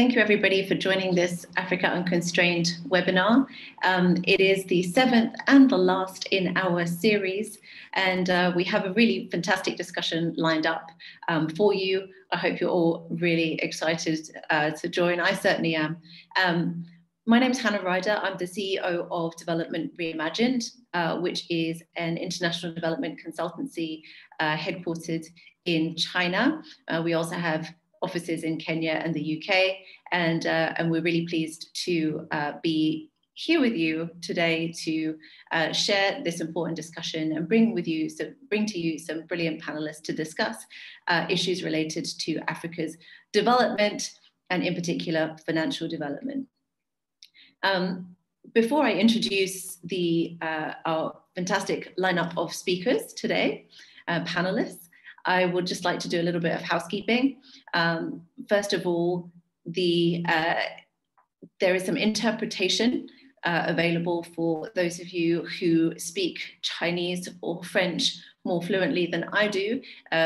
Thank you everybody for joining this Africa Unconstrained webinar. It is the 7th and the last in our series, and we have a really fantastic discussion lined up for you. I hope you're all really excited to join. I certainly am. My name is Ryder. I'm the CEO of Development Reimagined, which is an international development consultancy headquartered in China. We also have offices in Kenya and the UK, and we're really pleased to be here with you today to share this important discussion and bring to you some brilliant panelists to discuss issues related to Africa's development and in particular financial development. Before I introduce our fantastic lineup of speakers today, panelists, I would just like to do a little bit of housekeeping. First of all, there is some interpretation available for those of you who speak Chinese or French more fluently than I do.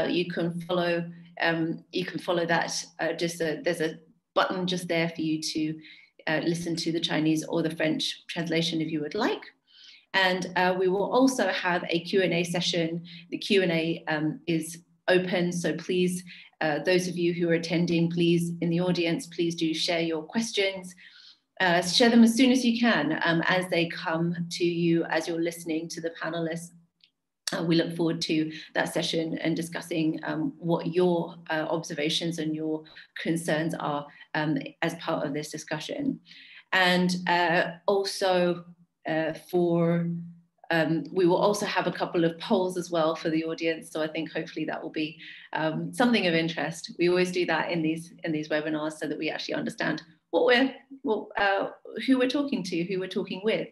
You can follow that. There's a button just there for you to listen to the Chinese or the French translation if you would like. And we will also have a Q&A session. The Q&A is open, so please, those of you who are attending, please, in the audience, please do share your questions. Share them as soon as you can as they come to you as you're listening to the panelists. We look forward to that session and discussing what your observations and your concerns are as part of this discussion. And also we will also have a couple of polls as well for the audience. So I think hopefully that will be something of interest. We always do that in these webinars so that we actually understand who we're talking to, who we're talking with.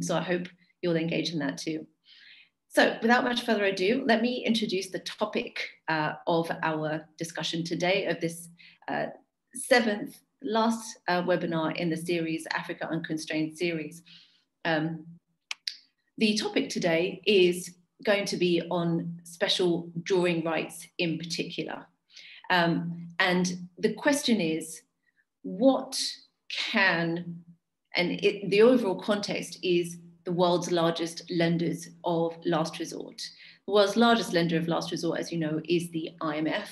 So I hope you'll engage in that too. So without much further ado, let me introduce the topic of our discussion today, of this 7th last webinar in the series, Africa Unconstrained series. The topic today is going to be on special drawing rights in particular. And the question is, the overall context is the world's largest lenders of last resort. The world's largest lender of last resort, as you know, is the IMF.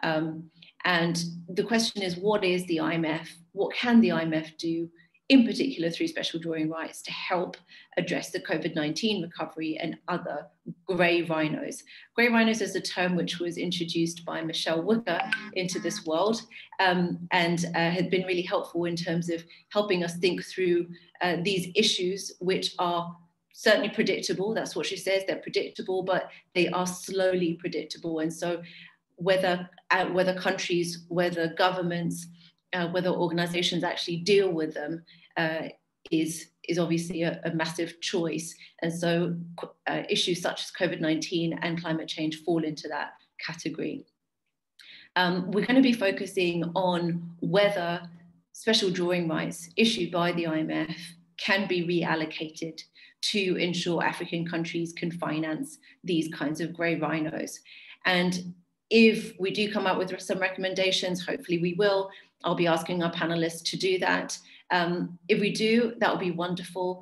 And the question is, what is the IMF? What can the IMF do, in particular through special drawing rights, to help address the COVID-19 recovery and other grey rhinos? Grey rhinos is a term which was introduced by Michelle Wicker into this world and had been really helpful in terms of helping us think through these issues, which are certainly predictable. That's what she says, they're predictable, but they are slowly predictable. And so whether countries, whether governments, whether organizations actually deal with them is obviously a massive choice. And so issues such as COVID-19 and climate change fall into that category. We're going to be focusing on whether special drawing rights issued by the IMF can be reallocated to ensure African countries can finance these kinds of grey rhinos. And if we do come up with some recommendations, hopefully we will, I'll be asking our panelists to do that. If we do, that will be wonderful.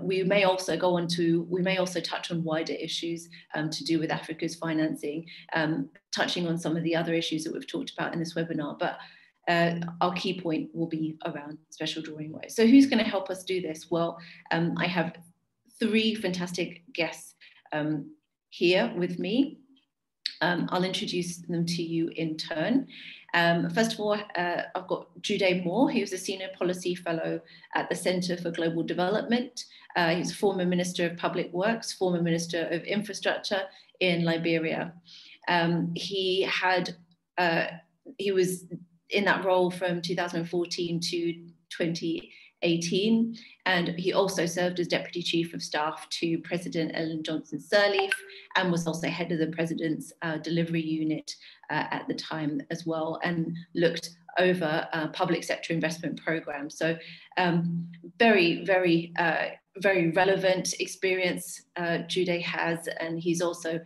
We may also touch on wider issues to do with Africa's financing, touching on some of the other issues that we've talked about in this webinar, but our key point will be around special drawing rights. So who's going to help us do this? Well, I have 3 fantastic guests here with me. I'll introduce them to you in turn. First of all, I've got Gyude Moore, who's a Senior Policy Fellow at the Center for Global Development. He's a former Minister of Public Works, former Minister of Infrastructure in Liberia. He was in that role from 2014 to 2018, and he also served as Deputy Chief of Staff to President Ellen Johnson Sirleaf, and was also head of the President's Delivery Unit at the time as well, and looked over public sector investment programs. So very, very, very relevant experience Gyude has, and he's also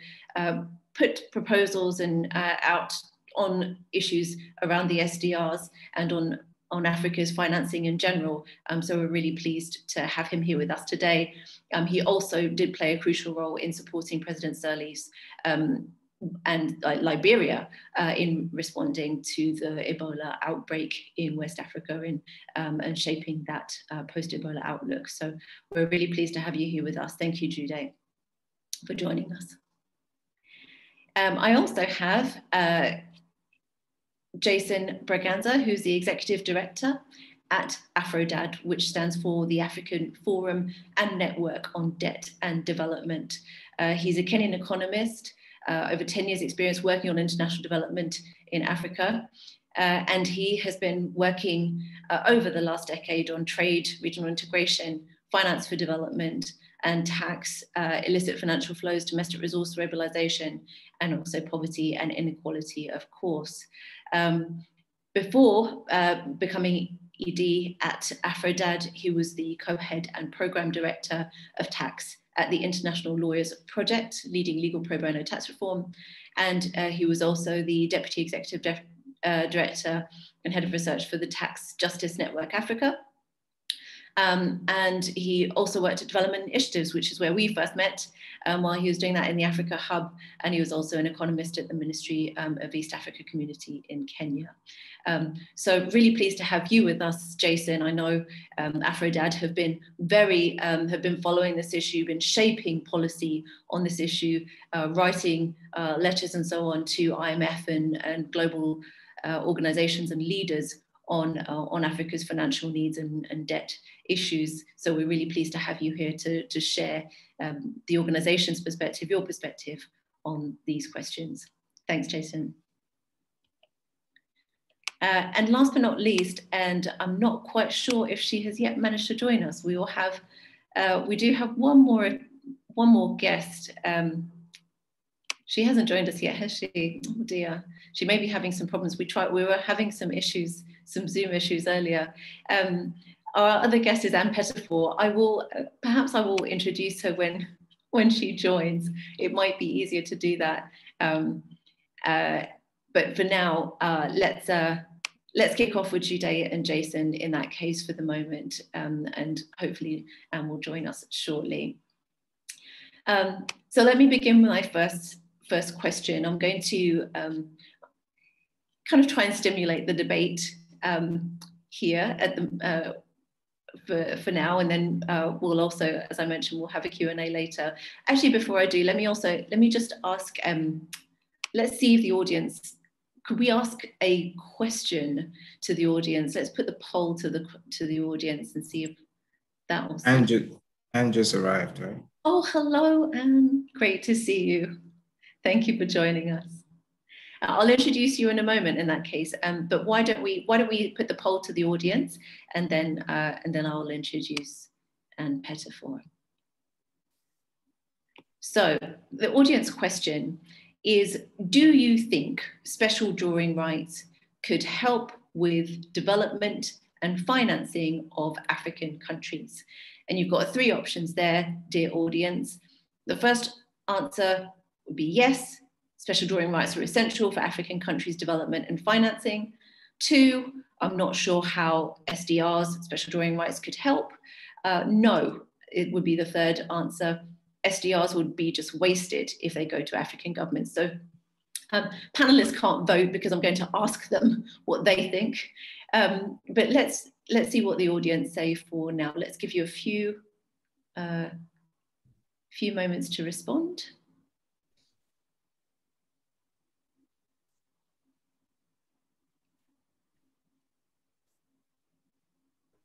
put proposals out on issues around the SDRs and on Africa's financing in general. So we're really pleased to have him here with us today. He also did play a crucial role in supporting President Sirleaf's and Liberia in responding to the Ebola outbreak in West Africa and shaping that post-Ebola outlook. So we're really pleased to have you here with us. Thank you, Gyude, for joining us. I also have Jason Braganza, who's the Executive Director at AfroDAD, which stands for the African Forum and Network on Debt and Development. He's a Kenyan economist, over 10 years experience working on international development in Africa. And he has been working over the last decade on trade, regional integration, finance for development, and tax, illicit financial flows, domestic resource mobilization, and also poverty and inequality, of course. Before becoming ED at AfroDAD, he was the co-head and program director of tax at the International Lawyers Project, leading legal pro bono tax reform. And he was also the deputy executive director and head of research for the Tax Justice Network Africa. And he also worked at Development Initiatives, which is where we first met while he was doing that in the Africa Hub. And he was also an economist at the Ministry of East Africa Community in Kenya. So really pleased to have you with us, Jason. I know AfroDAD have been following this issue, been shaping policy on this issue, writing letters and so on to IMF and global organizations and leaders on Africa's financial needs and debt issues. So we're really pleased to have you here to share the organization's perspective, your perspective on these questions. Thanks, Jason. And last but not least, and I'm not quite sure if she has yet managed to join us, we do have one more guest. She hasn't joined us yet, has she? Oh dear. She may be having some problems. We were having some issues, some Zoom issues earlier. Our other guest is Ann Pettifor. Perhaps I will introduce her when she joins. It might be easier to do that. But for now, let's kick off with Gyude and Jason in that case for the moment, and hopefully Ann will join us shortly. So let me begin with my first question. I'm going to kind of try and stimulate the debate here at the for now, and then we'll also, as I mentioned, we'll have a Q&A later. Actually, before I do, let me just ask. Let's see if the audience. Could we ask a question to the audience? Let's put the poll to the audience and see if that will. Ann just arrived, right? Oh, hello, Ann. Great to see you. Thank you for joining us. I'll introduce you in a moment in that case. But why don't we put the poll to the audience, and then I'll introduce Ann Pettifor. So the audience question is, do you think special drawing rights could help with development and financing of African countries? And you've got 3 options there, dear audience. The first answer would be yes, special drawing rights are essential for African countries' development and financing. 2, I'm not sure how SDRs, special drawing rights, could help. No, it would be the third answer. SDRs would be just wasted if they go to African governments. So panelists can't vote because I'm going to ask them what they think. But let's see what the audience say for now. Let's give you a few moments to respond.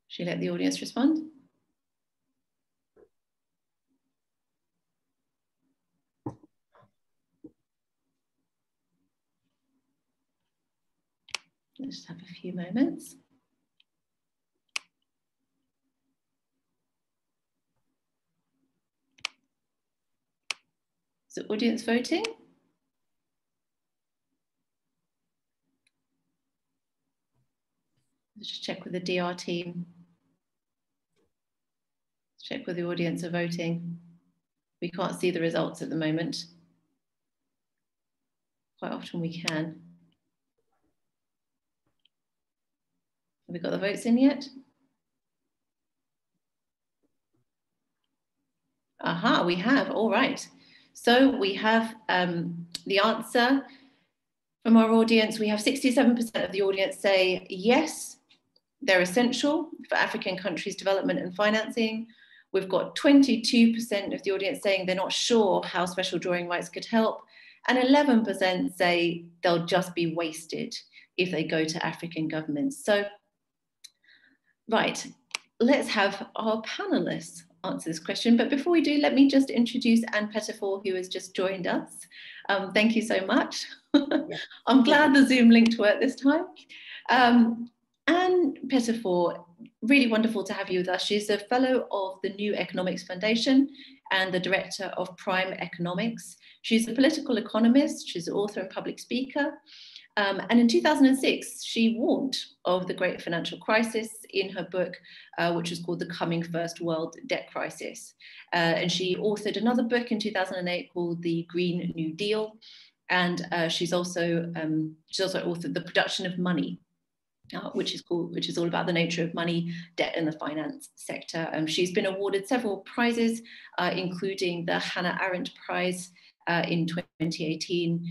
Should we let the audience respond? Let's just have a few moments. Is the audience voting? Let's just check with the DR team. Let's check with the audience are voting. We can't see the results at the moment. Quite often we can. we got the votes in yet? Aha, we have, all right. So we have the answer from our audience. We have 67% of the audience say yes, they're essential for African countries' development and financing. We've got 22% of the audience saying they're not sure how special drawing rights could help. And 11% say they'll just be wasted if they go to African governments. So, right, let's have our panelists answer this question. But before we do, let me just introduce Ann Pettifor, who has just joined us. Thank you so much. I'm glad the Zoom linked worked this time. Ann Pettifor, really wonderful to have you with us. She's a fellow of the New Economics Foundation and the director of Prime Economics. She's a political economist, she's an author and public speaker. And in 2006, she warned of the great financial crisis in her book, which was called The Coming First World Debt Crisis. And she authored another book in 2008 called The Green New Deal. And she's also authored The Production of Money, which is all about the nature of money, debt, and the finance sector. She's been awarded several prizes, including the Hannah Arendt Prize in 2018.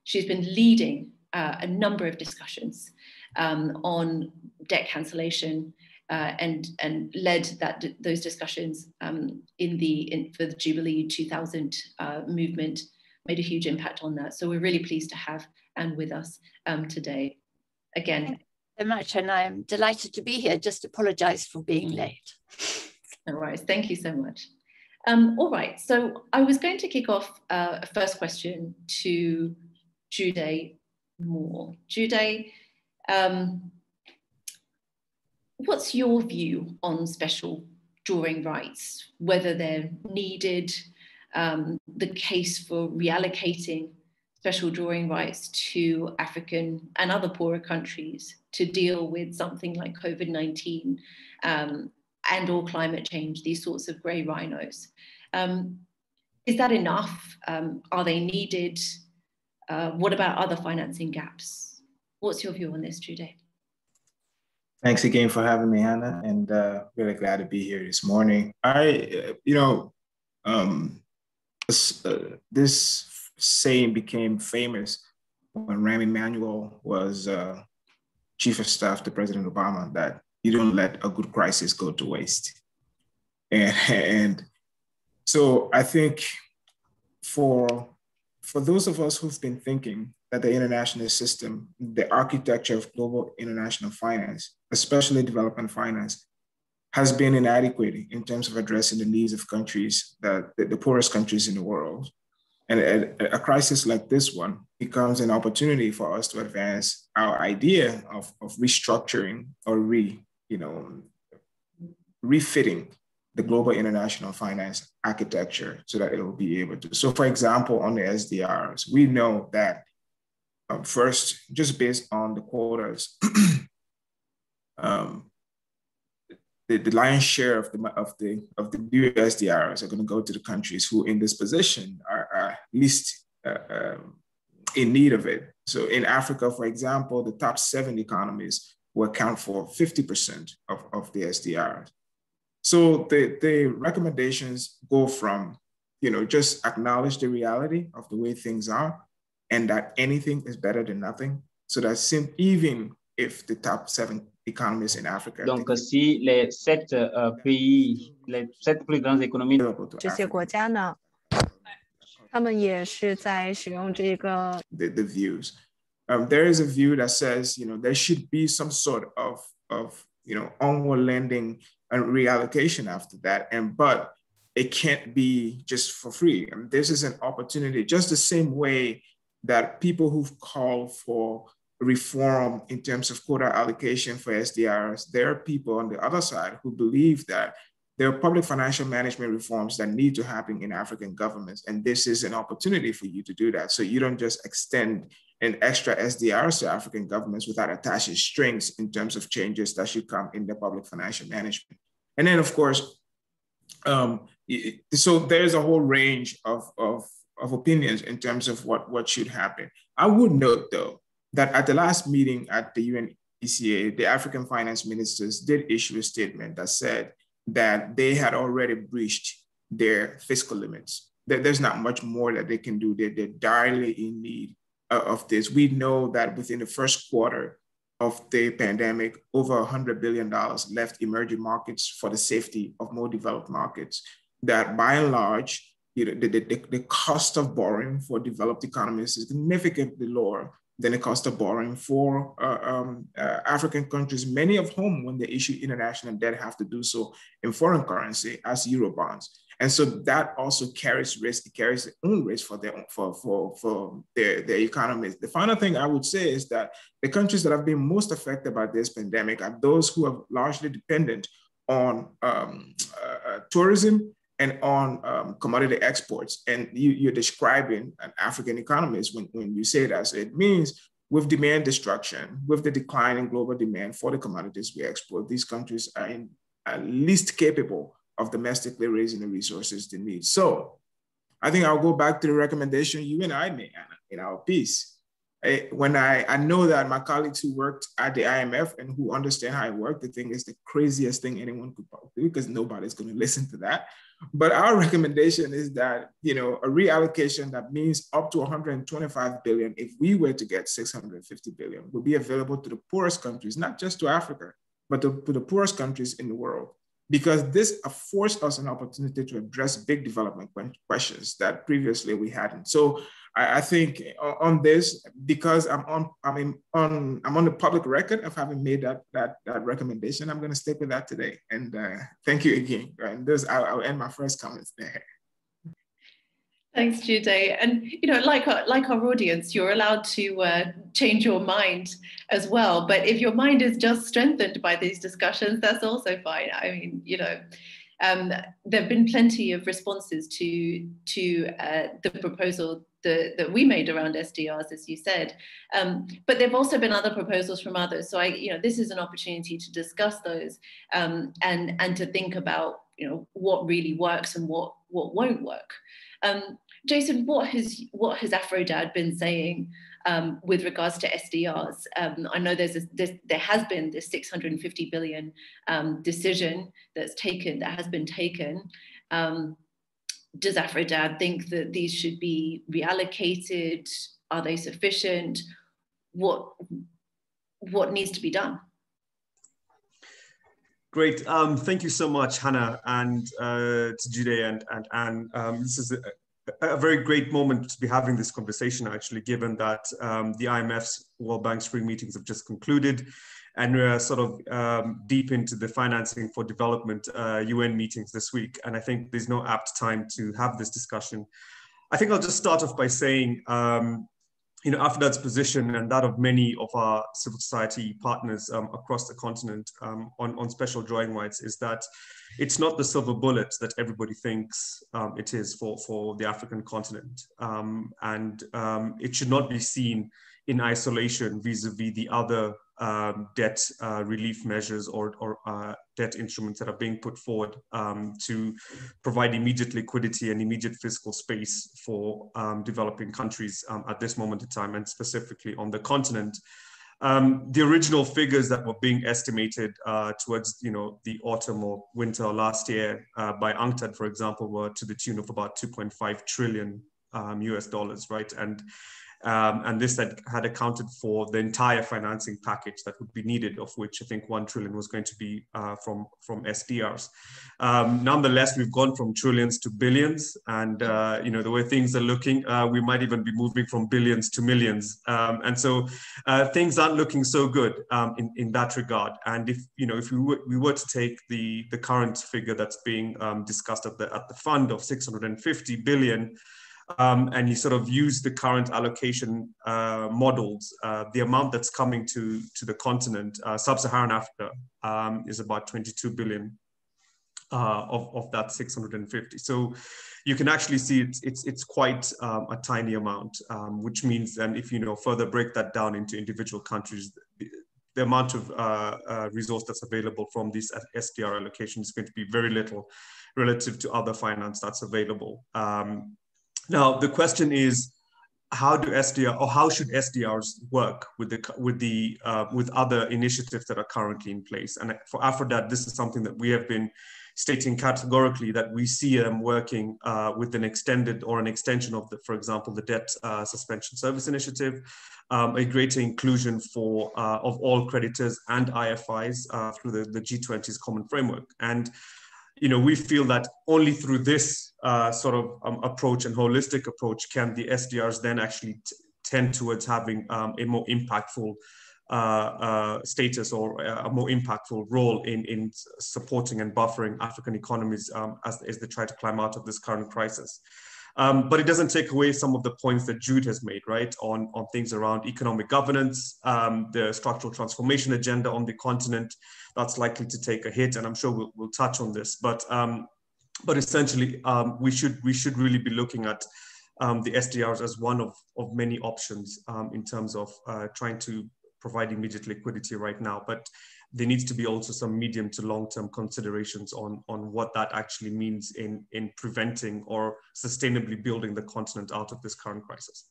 She's been leading a number of discussions on debt cancellation and led those discussions for the Jubilee 2000 movement. Made a huge impact on that. So we're really pleased to have Ann with us today. Again. Thank you so much, and I'm delighted to be here. Just apologize for being late. No worries, thank you so much. All right, so I was going to kick off a first question to Gyude Moore. Gyude, what's your view on special drawing rights, whether they're needed, the case for reallocating special drawing rights to African and other poorer countries to deal with something like COVID-19 and or climate change, these sorts of grey rhinos? Is that enough? Are they needed? What about other financing gaps? What's your view on this, Gyude? Thanks again for having me, Hannah, and really glad to be here this morning. This saying became famous when Reimagined was chief of staff to President Obama, that you don't let a good crisis go to waste. And so I think for those of us who've been thinking that the international system, the architecture of global international finance, especially development finance, has been inadequate in terms of addressing the needs of countries, the poorest countries in the world. And a crisis like this one becomes an opportunity for us to advance our idea of restructuring or refitting the global international finance architecture so that it will be able to. So for example, on the SDRs, we know that first, just based on the quotas, the lion's share of the new SDRs are going to go to the countries who in this position are least in need of it. So in Africa, for example, the top 7 economies will account for 50% of the SDRs. So the recommendations go from, just acknowledge the reality of the way things are and that anything is better than nothing. So that even if the top 7 economies in Africa. Donc, si les 7 pays, les 7 plus grandes économies 这些国家呢，他们也是在使用这个 the views. There is a view that says, there should be some sort of onward lending and reallocation after that, but it can't be just for free. I mean, this is an opportunity, just the same way that people who've called for reform in terms of quota allocation for SDRs, there are people on the other side who believe that there are public financial management reforms that need to happen in African governments. And this is an opportunity for you to do that. So you don't just extend an extra SDRs to African governments without attaching strings in terms of changes that should come in the public financial management. And then of course, so there's a whole range of opinions in terms of what should happen. I would note though, that at the last meeting at the UNECA, the African finance ministers did issue a statement that said that they had already breached their fiscal limits. That there's not much more that they can do. They're direly in need of this. We know that within the first quarter of the pandemic, over $100 billion left emerging markets for the safety of more developed markets. That by and large, the cost of borrowing for developed economies is significantly lower than the cost of borrowing for African countries, many of whom, when they issue international debt, have to do so in foreign currency as Eurobonds. And so that also carries risk. It carries its own risk for their economies. The final thing I would say is that the countries that have been most affected by this pandemic are those who are largely dependent on tourism and on commodity exports. And you're describing an African economist when you say that. So it means with demand destruction, with the decline in global demand for the commodities we export, these countries are least capable of domestically raising the resources they need. So I think I'll go back to the recommendation you and I made in our piece. When I know that my colleagues who worked at the IMF and who understand how it worked, they think it's the craziest thing anyone could do because nobody's going to listen to that. But our recommendation is that, a reallocation that means up to 125 billion, if we were to get 650 billion, would be available to the poorest countries, not just to Africa, but to the poorest countries in the world. Because this affords us an opportunity to address big development questions that previously we hadn't. So I think on this, because I'm on the public record of having made that recommendation, I'm going to stick with that today. And thank you again. And I'll end my first comments there. Thanks, Jude. And like our audience, you're allowed to change your mind as well. But if your mind is just strengthened by these discussions, that's also fine. I mean, there have been plenty of responses to the proposal that we made around SDRs, as you said. But there've also been other proposals from others. So this is an opportunity to discuss those and to think about what really works and what won't work. Jason, what has Afrodad been saying with regards to SDRs? I know there has been this 650 billion decision that has been taken. Does Afrodad think that these should be reallocated? Are they sufficient? What needs to be done? Great. Thank you so much, Hannah, and to Gyude and Anne. This is a very great moment to be having this conversation, actually, given that the IMF's World Bank spring meetings have just concluded, and we're sort of deep into the financing for development UN meetings this week. And I think there's no apt time to have this discussion. I think I'll just start off by saying, Afrodad's position and that of many of our civil society partners across the continent on special drawing rights is that it's not the silver bullet that everybody thinks it is for the African continent. And it should not be seen in isolation vis-a-vis the other debt relief measures or debt instruments that are being put forward to provide immediate liquidity and immediate fiscal space for developing countries at this moment in time, and specifically on the continent. The original figures that were being estimated towards the autumn or winter last year by UNCTAD, for example, were to the tune of about 2.5 trillion US dollars, right? And this had accounted for the entire financing package that would be needed, of which I think 1 trillion was going to be from SDRs. Nonetheless, we've gone from trillions to billions, and the way things are looking, we might even be moving from billions to millions. And so things aren't looking so good in that regard. And if we were to take the current figure that's being discussed at the fund of 650 billion. And you sort of use the current allocation models, the amount that's coming to the continent, sub-Saharan Africa, is about 22 billion of that 650. So you can actually see it's quite a tiny amount, which means then if further break that down into individual countries, the amount of resource that's available from this SDR allocation is going to be very little relative to other finance that's available. Now, the question is, how do SDR, or how should SDRs work with other initiatives that are currently in place? And for Aphrodite, this is something that we have been stating categorically, that we see them working with an extended or an extension of for example, the debt suspension service initiative, a greater inclusion of all creditors and IFIs through the G20's common framework. And we feel that only through this sort of approach and holistic approach can the SDRs then actually tend towards having a more impactful status or a more impactful role in supporting and buffering African economies as they try to climb out of this current crisis. But it doesn't take away some of the points that Jude has made, right, on things around economic governance, the structural transformation agenda on the continent that's likely to take a hit, and I'm sure we'll touch on this. But essentially, we should really be looking at the SDRs as one of many options in terms of trying to provide immediate liquidity right now. But there needs to be also some medium to long-term considerations on what that actually means in preventing or sustainably building the continent out of this current crisis.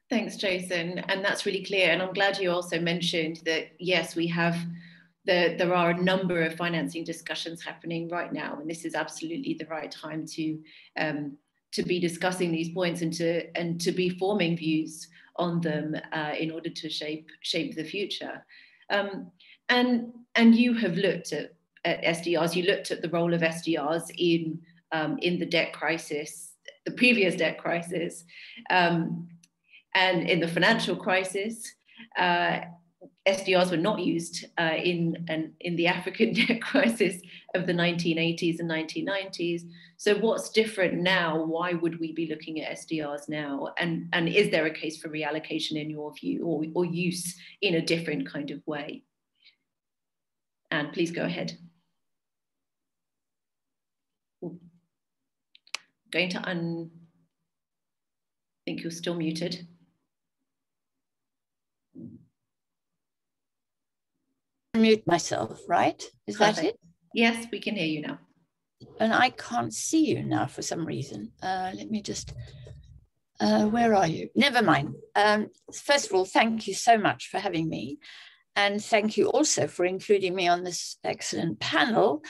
Thanks, Jason. And that's really clear. And I'm glad you also mentioned that, yes, we have, there are a number of financing discussions happening right now. And this is absolutely the right time to be discussing these points and to be forming views on them in order to shape the future. And you have looked at SDRs. You looked at the role of SDRs in the debt crisis, the previous debt crisis, and in the financial crisis. SDRs were not used in the African debt crisis of the 1980s and 1990s. So what's different now? Why would we be looking at SDRs now? And is there a case for reallocation in your view, or use in a different kind of way? Anne, please go ahead. Going to I think you're still muted. Mute myself, right? Is Perfect. that it? Yes, we can hear you now. And I can't see you now for some reason. Let me just, where are you? Never mind. First of all, thank you so much for having me. And thank you also for including me on this excellent panel.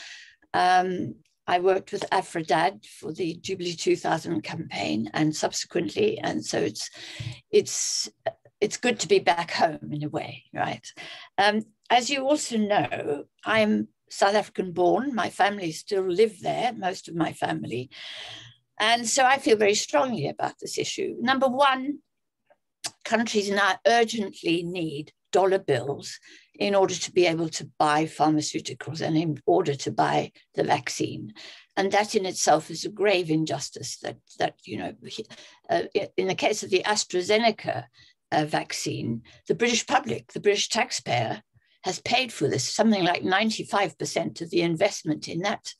I worked with Aphrodite for the Jubilee 2000 campaign and subsequently, and so it's good to be back home in a way, right? As you also know, I'm South African born. My family still live there, most of my family. And so I feel very strongly about this issue. Number one, countries now urgently need dollar bills in order to be able to buy pharmaceuticals and in order to buy the vaccine. And that in itself is a grave injustice that in the case of the AstraZeneca vaccine, the British public, the British taxpayer, has paid for this. Something like 95% of the investment in that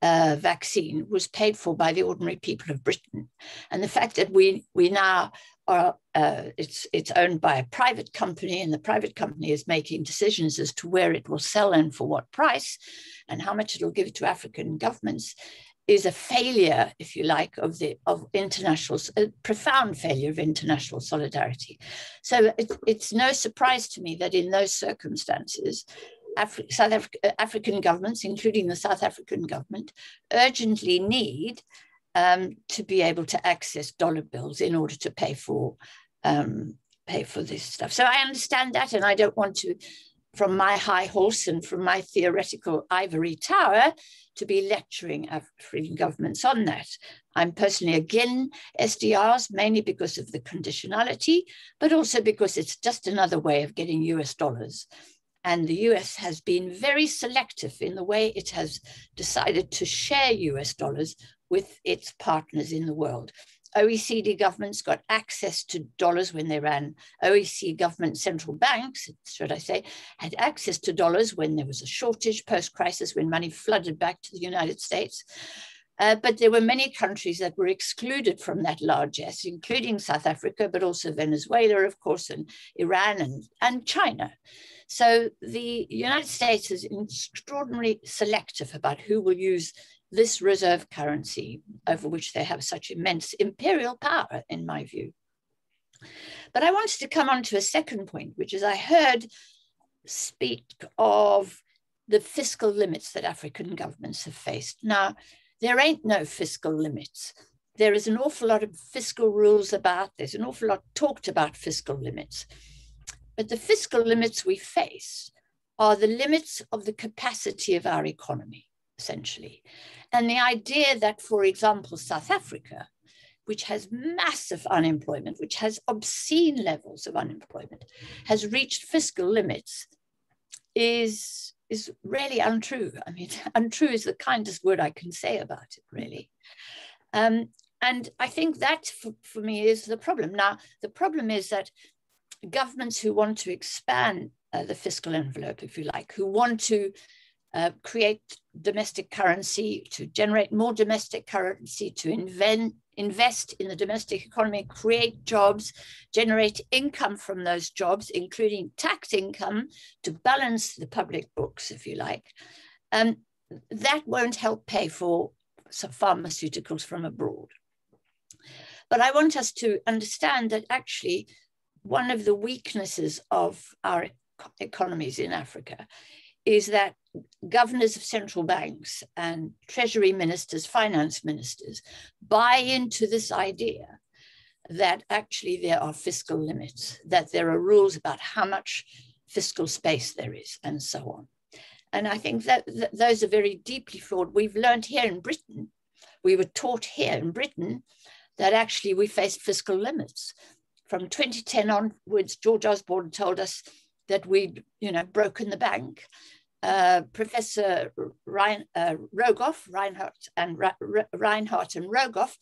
vaccine was paid for by the ordinary people of Britain. And the fact that we now are, it's owned by a private company, and the private company is making decisions as to where it will sell and for what price and how much it will give to African governments, is a failure, if you like, of international, a profound failure of international solidarity. So it's no surprise to me that in those circumstances, African governments, including the South African government, urgently need to be able to access dollar bills in order to pay for this stuff. So I understand that, and I don't want to, from my high horse and from my theoretical ivory tower, to be lecturing African governments on that. I'm personally against SDRs, mainly because of the conditionality, but also because it's just another way of getting US dollars. And the US has been very selective in the way it has decided to share US dollars with its partners in the world. OECD governments got access to dollars when they ran. OECD government central banks, should I say, had access to dollars when there was a shortage post-crisis, when money flooded back to the United States. But there were many countries that were excluded from that largesse, including South Africa, but also Venezuela, of course, and Iran and China. So the United States is extraordinarily selective about who will use this reserve currency over which they have such immense imperial power, in my view. But I wanted to come on to a second point, which is I heard speak of the fiscal limits that African governments have faced. Now, there ain't no fiscal limits. There is an awful lot of fiscal rules about, there's an awful lot talked about fiscal limits. But the fiscal limits we face are the limits of the capacity of our economy, essentially. And the idea that, for example, South Africa, which has massive unemployment, which has obscene levels of unemployment, has reached fiscal limits is really untrue. I mean, untrue is the kindest word I can say about it, really. And I think that, for me, is the problem. Now, the problem is that governments who want to expand the fiscal envelope, if you like, who want to create domestic currency, to generate more domestic currency, to invest in the domestic economy, create jobs, generate income from those jobs, including tax income, to balance the public books, if you like, that won't help pay for some pharmaceuticals from abroad. But I want us to understand that actually one of the weaknesses of our economies in Africa is that governors of central banks and treasury ministers, finance ministers, buy into this idea that actually there are fiscal limits, that there are rules about how much fiscal space there is, and so on. And I think that those are very deeply flawed. We've learned here in Britain, we were taught here in Britain that actually we faced fiscal limits. From 2010 onwards, George Osborne told us that we'd, broken the bank. Professor Reinhardt and Rogoff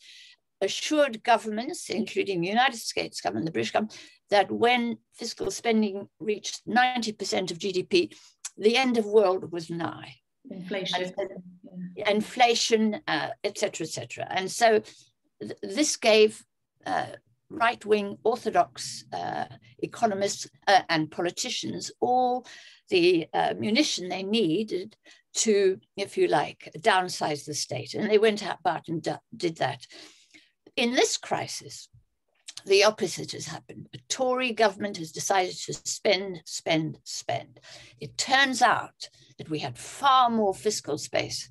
assured governments, including the United States government, the British government, that when fiscal spending reached 90% of GDP, the end of world was nigh. Inflation. Inflation, et cetera, et cetera. And so this gave right-wing orthodox economists and politicians all the munition they needed to, if you like, downsize the state. And they went about and did that. In this crisis, the opposite has happened. A Tory government has decided to spend, spend, spend. It turns out that we had far more fiscal space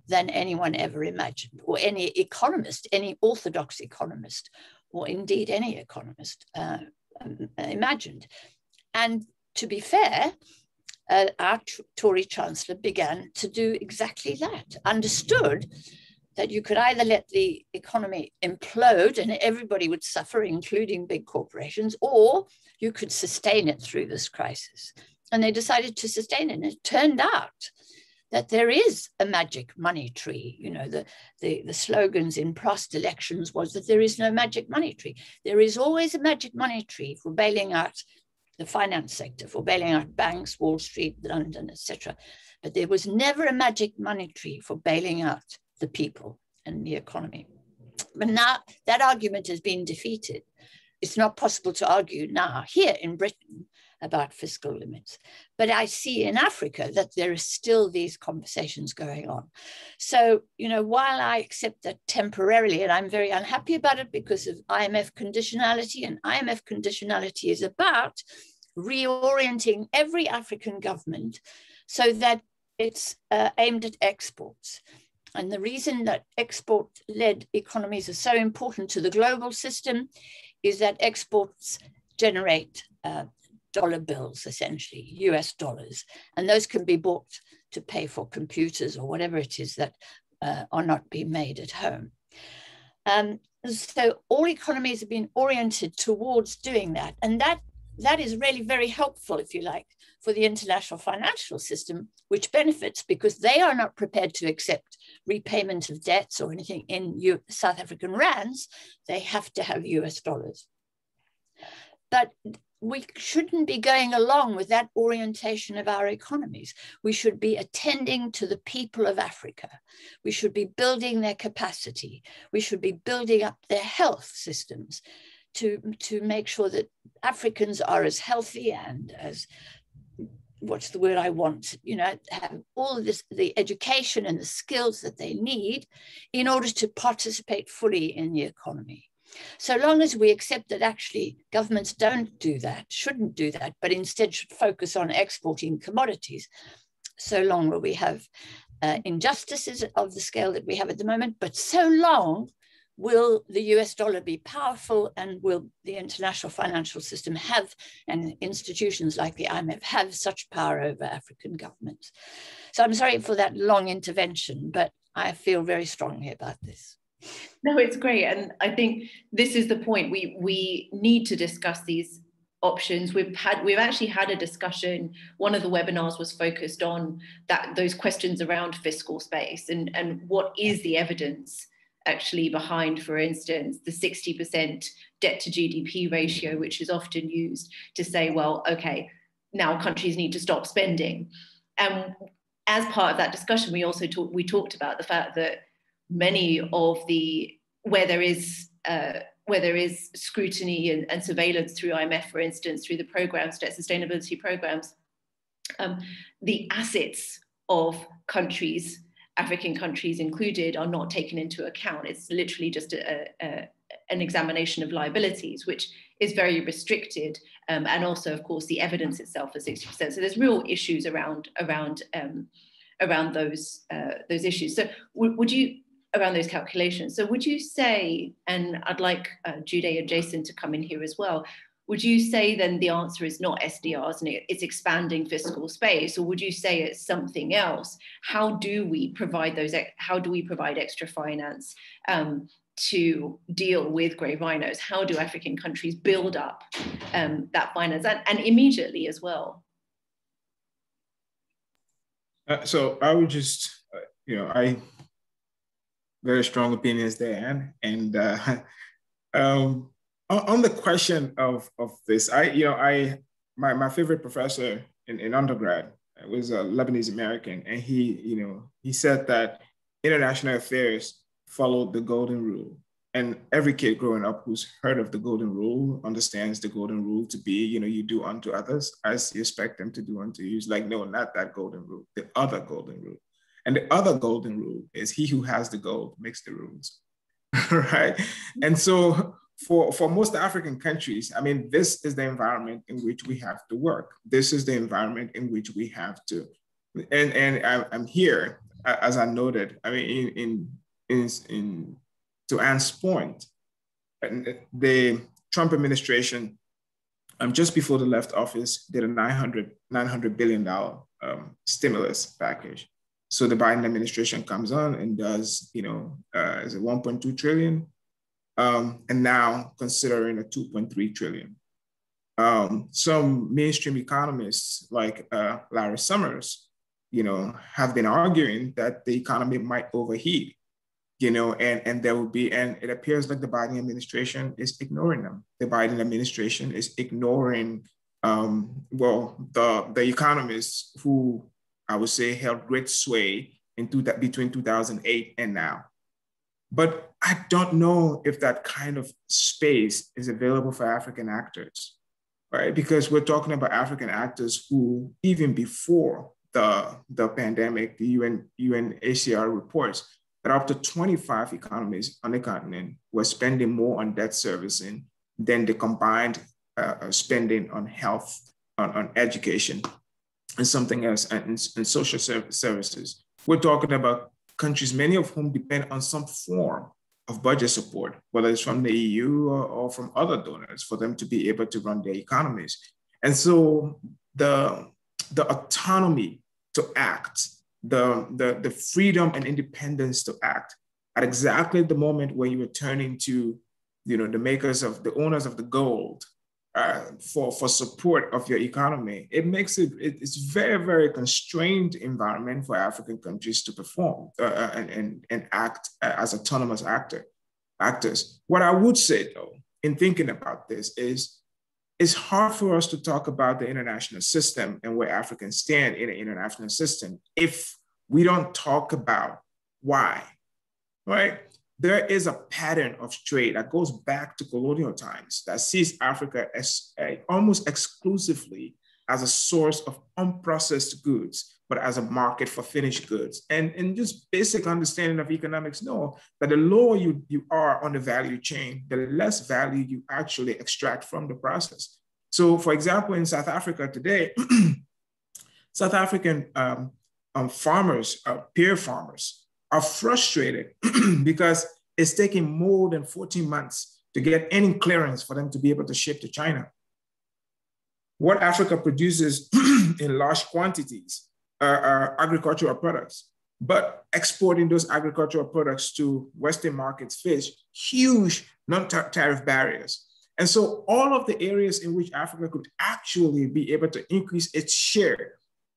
than anyone ever imagined, or any economist, any orthodox economist, or indeed any economist imagined. And to be fair, our Tory Chancellor began to do exactly that, understood that you could either let the economy implode and everybody would suffer, including big corporations, or you could sustain it through this crisis. And they decided to sustain it. And it turned out that there is a magic money tree. The slogans in past elections was that there is no magic money tree. There is always a magic money tree for bailing out the finance sector, for bailing out banks, Wall Street, London, etc. But there was never a magic money tree for bailing out the people and the economy. But now that argument has been defeated. It's not possible to argue now here in Britain about fiscal limits. But I see in Africa that there are still these conversations going on. So, while I accept that temporarily, and I'm very unhappy about it because of IMF conditionality, and IMF conditionality is about reorienting every African government so that it's aimed at exports. And the reason that export-led economies are so important to the global system is that exports generate dollar bills, essentially, US dollars. And those can be bought to pay for computers or whatever it is that are not being made at home. So all economies have been oriented towards doing that. And that is really very helpful, if you like, for the international financial system, which benefits because they are not prepared to accept repayment of debts or anything in South African rands. They have to have US dollars. But we shouldn't be going along with that orientation of our economies. We should be attending to the people of Africa. We should be building their capacity. We should be building up their health systems to make sure that Africans are as healthy and as, what's the word I want, have all of this, the education and the skills that they need in order to participate fully in the economy. So long as we accept that actually governments don't do that, shouldn't do that, but instead should focus on exporting commodities, so long will we have injustices of the scale that we have at the moment, but so long will the US dollar be powerful, and will the international financial system have, and institutions like the IMF have, such power over African governments. So I'm sorry for that long intervention, but I feel very strongly about this. No, it's great. And I think this is the point. We need to discuss these options. We've actually had a discussion. One of the webinars was focused on those questions around fiscal space and what is the evidence actually behind, for instance, the 60% debt to GDP ratio, which is often used to say, well, okay, now countries need to stop spending. And as part of that discussion, we also talked about the fact that many of where there is scrutiny and surveillance through IMF, for instance, through the programs, debt sustainability programs, the assets of countries, African countries included, are not taken into account. It's literally just an examination of liabilities, which is very restricted, and also, of course, the evidence itself is 60%. So there's real issues around those issues. So would you, around those calculations? So would you say, and I'd like Gyude and Jason to come in here as well, would you say then the answer is not SDRs and it's expanding fiscal space, or would you say it's something else? How do we provide extra finance to deal with Grey Rhinos? How do African countries build up that finance and immediately as well? So I would just, I very strong opinions there, and on the question of this, my favorite professor in undergrad was a Lebanese American, and he said that international affairs followed the golden rule. And every kid growing up who's heard of the golden rule understands the golden rule to be, you do unto others as you expect them to do unto you. It's like, no, not that golden rule, the other golden rule. And the other golden rule is he who has the gold makes the rules, right? And so for most African countries, I mean, this is the environment in which we have to work. This is the environment in which we have to, and I'm here, as I noted, I mean, to Ann's point, the Trump administration, just before they left office, did a $900 billion stimulus package. So the Biden administration comes on and does, is it 1.2 trillion? And now considering a 2.3 trillion. Some mainstream economists like Larry Summers, have been arguing that the economy might overheat, and there will be, and it appears like the Biden administration is ignoring them. The Biden administration is ignoring, the economists who I would say held great sway between 2008 and now. But I don't know if that kind of space is available for African actors, right? Because we're talking about African actors who, even before the pandemic, the UNHCR reports that up to 25 economies on the continent were spending more on debt servicing than the combined spending on health, on education, and something else, and social services. We're talking about countries, many of whom depend on some form of budget support, whether it's from the EU or from other donors, for them to be able to run their economies. And so the autonomy to act, the freedom and independence to act at exactly the moment when you are turning to, the owners of the gold, for support of your economy, it makes it's very, very constrained environment for African countries to perform and act as autonomous actors. What I would say, though, in thinking about this is, it's hard for us to talk about the international system and where Africans stand in the international system if we don't talk about why, right? There is a pattern of trade that goes back to colonial times that sees Africa as almost exclusively as a source of unprocessed goods, but as a market for finished goods. And just basic understanding of economics know that the lower you are on the value chain, the less value you actually extract from the process. So for example, in South Africa today, South African farmers, peer farmers, are frustrated because it's taking more than 14 months to get any clearance for them to be able to ship to China. What Africa produces in large quantities are agricultural products, but exporting those agricultural products to Western markets face huge non-tariff barriers. And so all of the areas in which Africa could actually be able to increase its share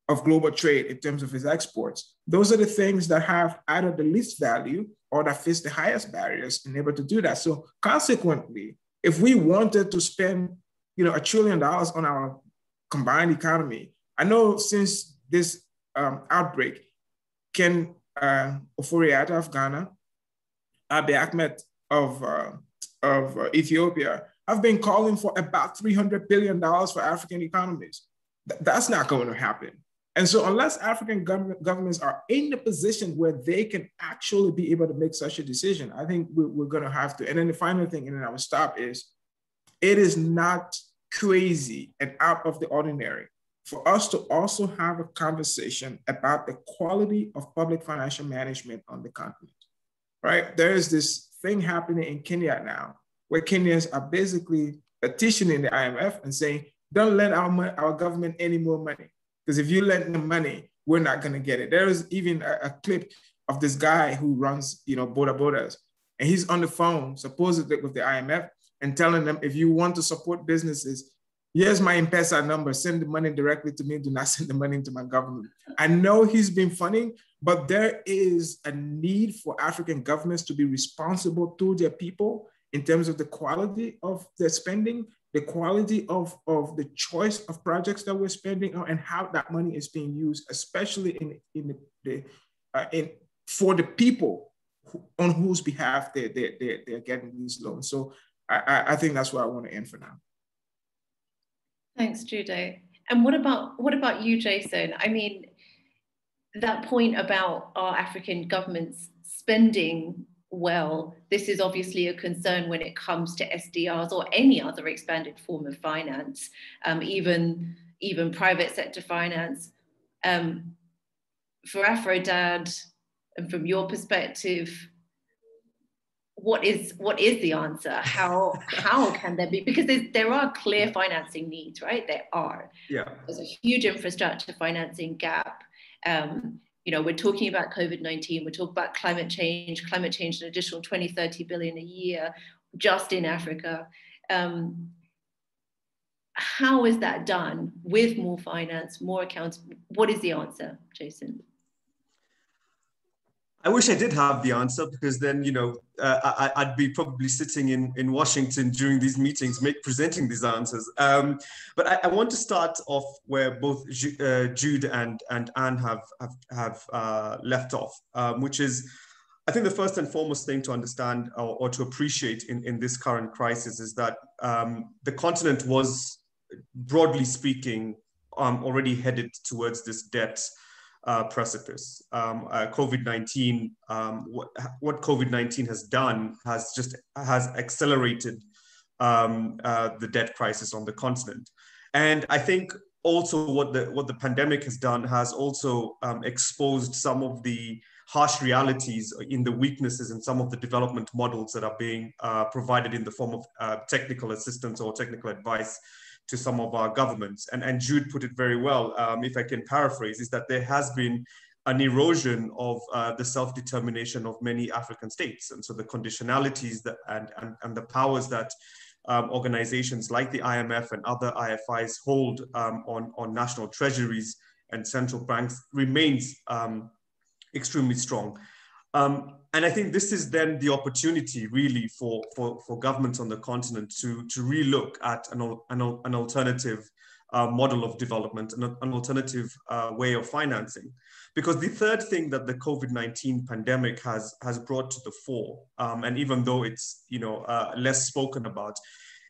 of global trade in terms of its exports, those are the things that have either the least value or that face the highest barriers in able to do that. So consequently, if we wanted to spend $1 trillion on our combined economy, I know since this outbreak, Ken Ofori-Atta of Ghana, Abiy Ahmed of Ethiopia have been calling for about $300 billion for African economies. That's not going to happen. And so unless African governments are in the position where they can actually be able to make such a decision, I think we're going to have to. And then the final thing, and then I will stop, is it is not crazy and out of the ordinary for us to also have a conversation about the quality of public financial management on the continent, right? There is this thing happening in Kenya now, where Kenyans are basically petitioning the IMF and saying, don't lend our government any more money. Because if you lend them money, we're not going to get it. There is even a clip of this guy who runs, Boda Bodas, and he's on the phone, supposedly with the IMF, and telling them, if you want to support businesses, here's my M-Pesa number, send the money directly to me, do not send the money into my government. I know he's been funny, but there is a need for African governments to be responsible to their people in terms of the quality of their spending, the quality of the choice of projects that we're spending on, and how that money is being used, especially for the people on whose behalf they're getting these loans. So I think that's where I want to end for now. Thanks, Gyude. And what about you, Jason? I mean, that point about our African governments spending well, this is obviously a concern when it comes to SDRs or any other expanded form of finance, even private sector finance. For Afrodad, and from your perspective, what is the answer? How can there be? Because there are clear financing needs, right? There are. Yeah. There's a huge infrastructure financing gap. We're talking about COVID-19, we're talking about climate change, an additional 20-30 billion a year just in Africa. How is that done with more finance, more accounts? What is the answer, Jason? I wish I did have the answer, because then, I'd be probably sitting in Washington during these meetings, presenting these answers. But I want to start off where both Jude and Anne have left off, which is, I think the first and foremost thing to understand or to appreciate in this current crisis is that the continent was, broadly speaking, already headed towards this debt precipice. COVID-19, what COVID-19 has done has accelerated the debt crisis on the continent. And I think also what the pandemic has done has also exposed some of the harsh realities in the weaknesses in some of the development models that are being provided in the form of technical assistance or technical advice to some of our governments. And Jude put it very well, if I can paraphrase, is that there has been an erosion of the self-determination of many African states. And so the conditionalities and the powers that organizations like the IMF and other IFIs hold on national treasuries and central banks remains extremely strong. And I think this is then the opportunity really for governments on the continent to relook at an alternative model of development, an alternative way of financing. Because the third thing that the COVID-19 pandemic has brought to the fore, and even though it's less spoken about,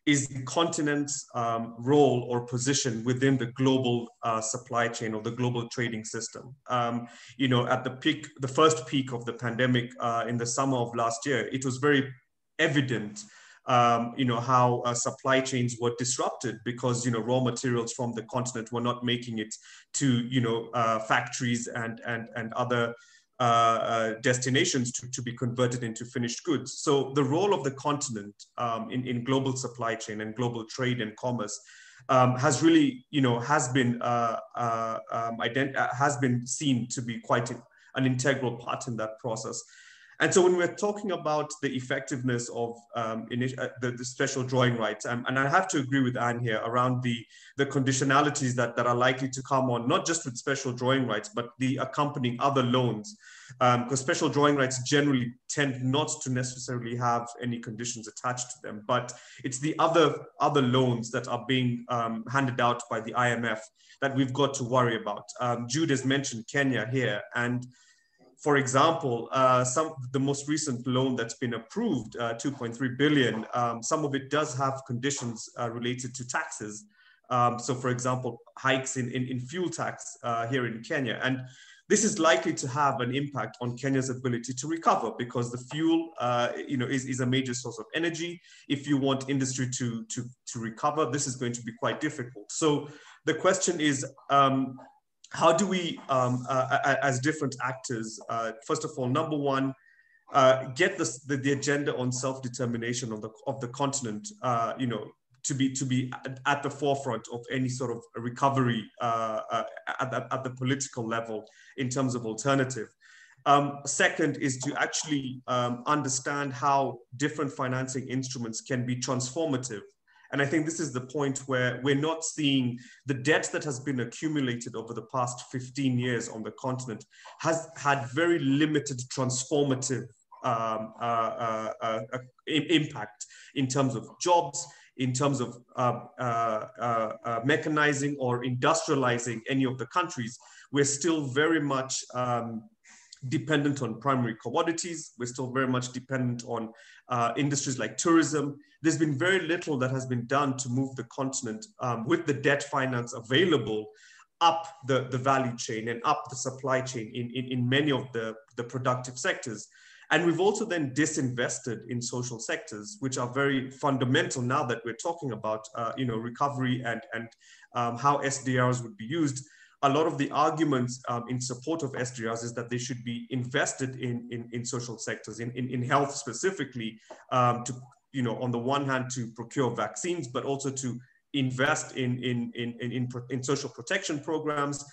is the continent's role or position within the global supply chain or the global trading system. You know, at the first peak of the pandemic in the summer of last year, it was very evident, you know, how supply chains were disrupted because, you know, raw materials from the continent were not making it to, you know, factories and other destinations to be converted into finished goods. So the role of the continent in global supply chain and global trade and commerce has really, you know, has been seen to be quite an integral part in that process. And so when we're talking about the effectiveness of the special drawing rights, and I have to agree with Anne here around the conditionalities that are likely to come on, not just with special drawing rights, but the accompanying other loans, because special drawing rights generally tend not to necessarily have any conditions attached to them, but it's the other loans that are being handed out by the IMF that we've got to worry about. Jude has mentioned Kenya here, and for example, the most recent loan that's been approved, 2.3 billion, some of it does have conditions related to taxes. So for example, hikes in fuel tax here in Kenya. And this is likely to have an impact on Kenya's ability to recover because the fuel, you know, is a major source of energy. If you want industry to recover, this is going to be quite difficult. So the question is, how do we, as different actors, first of all, number one, get the agenda on self-determination of the continent, you know, to be at the forefront of any sort of recovery at the political level in terms of alternative. Second is to actually understand how different financing instruments can be transformative. And I think this is the point where we're not seeing the debt that has been accumulated over the past 15 years on the continent has had very limited transformative impact in terms of jobs, in terms of mechanizing or industrializing any of the countries. We're still very much dependent on primary commodities. We're still very much dependent on industries like tourism. There's been very little that has been done to move the continent with the debt finance available up the value chain and up the supply chain in many of the productive sectors. And we've also then disinvested in social sectors, which are very fundamental now that we're talking about you know, recovery and how SDRs would be used. A lot of the arguments in support of SDRs is that they should be invested in social sectors, in health specifically, to, you know, on the one hand to procure vaccines, but also to invest in social protection programs,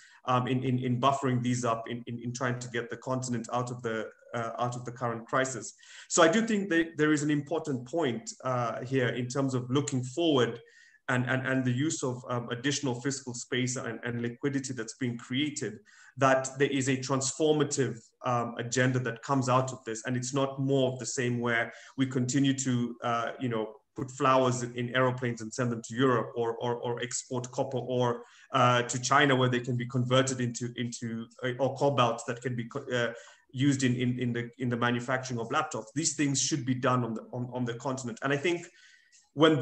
in buffering these up, in trying to get the continent out of the current crisis. So I do think that there is an important point here in terms of looking forward and the use of additional fiscal space and liquidity that's being created, that there is a transformative agenda that comes out of this. And it's not more of the same where we continue to, you know, put flowers in aeroplanes and send them to Europe, or export copper ore to China where they can be converted into or cobalt that can be used in the manufacturing of laptops. These things should be done on the continent. And I think when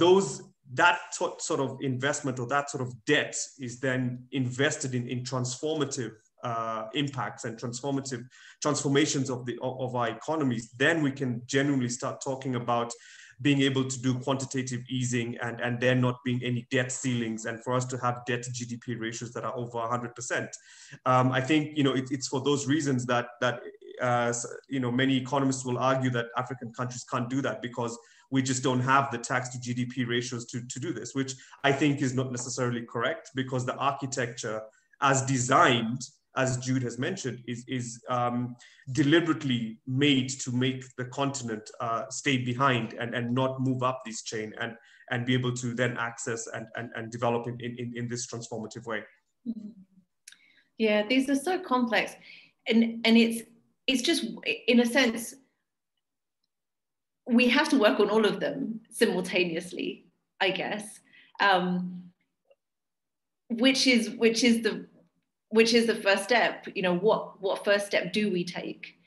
that sort of investment or that sort of debt is then invested in transformative impacts and transformations of our economies, then we can genuinely start talking about being able to do quantitative easing and there not being any debt ceilings, and for us to have debt to GDP ratios that are over 100%. I think, you know, it's for those reasons that you know, many economists will argue that African countries can't do that because we just don't have the tax to GDP ratios to do this, which I think is not necessarily correct, because the architecture as designed, as Jude has mentioned, is deliberately made to make the continent stay behind and not move up this chain and be able to then access and develop in this transformative way. Yeah, these are so complex, and it's just, in a sense, we have to work on all of them simultaneously, I guess, which is the first step. You know, what first step do we take?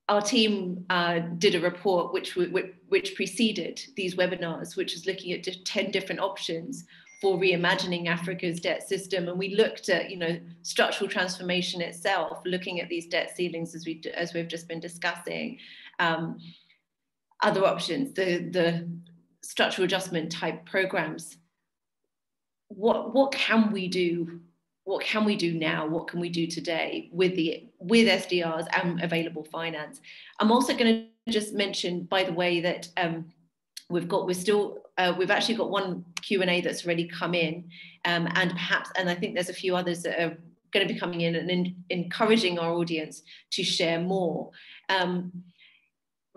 our team did a report which preceded these webinars, which was looking at 10 different options for reimagining Africa's debt system. And we looked at, structural transformation itself, looking at these debt ceilings as we've just been discussing. Other options, the structural adjustment type programs. What can we do? What can we do now? What can we do today with SDRs and available finance? I'm also going to just mention, by the way, that we've actually got one Q&A that's already come in, and I think there's a few others that are going to be coming in and encouraging our audience to share more.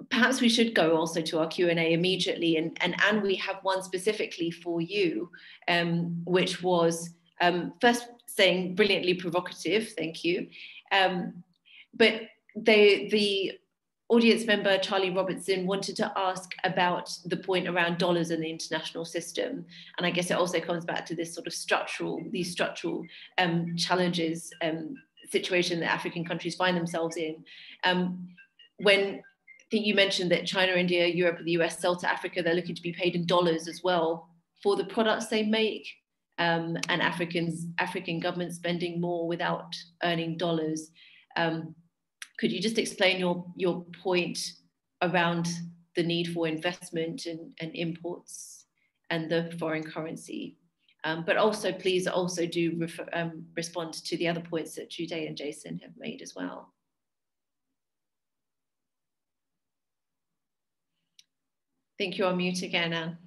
Perhaps we should go also to our Q&A immediately, and we have one specifically for you, which was first saying brilliantly provocative, thank you. But the audience member, Charlie Robertson, wanted to ask about the point around dollars in the international system. And I guess it also comes back to this sort of structural challenges, situation that African countries find themselves in. When I think you mentioned that China, India, Europe, and the US sell to Africa, they're looking to be paid in dollars as well for the products they make. And African governments spending more without earning dollars. Could you just explain your point around the need for investment and imports and the foreign currency? But also, please also do respond to the other points that Gyude and Jason have made as well. I think you're on mute again, Anne.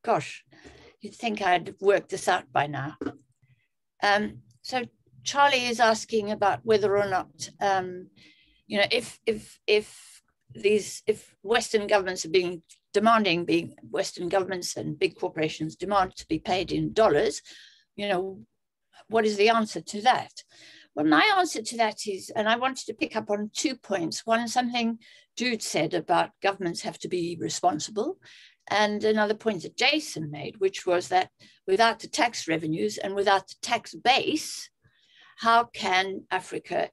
Gosh, you'd think I'd worked this out by now. So Charlie is asking about whether or not, if Western governments are demanding Western governments and big corporations demand to be paid in dollars, what is the answer to that? Well, my answer to that is, and I wanted to pick up on 2 points. One, something Jude said about governments have to be responsible. And another point that Jason made, which was that without the tax revenues and without the tax base, how can Africa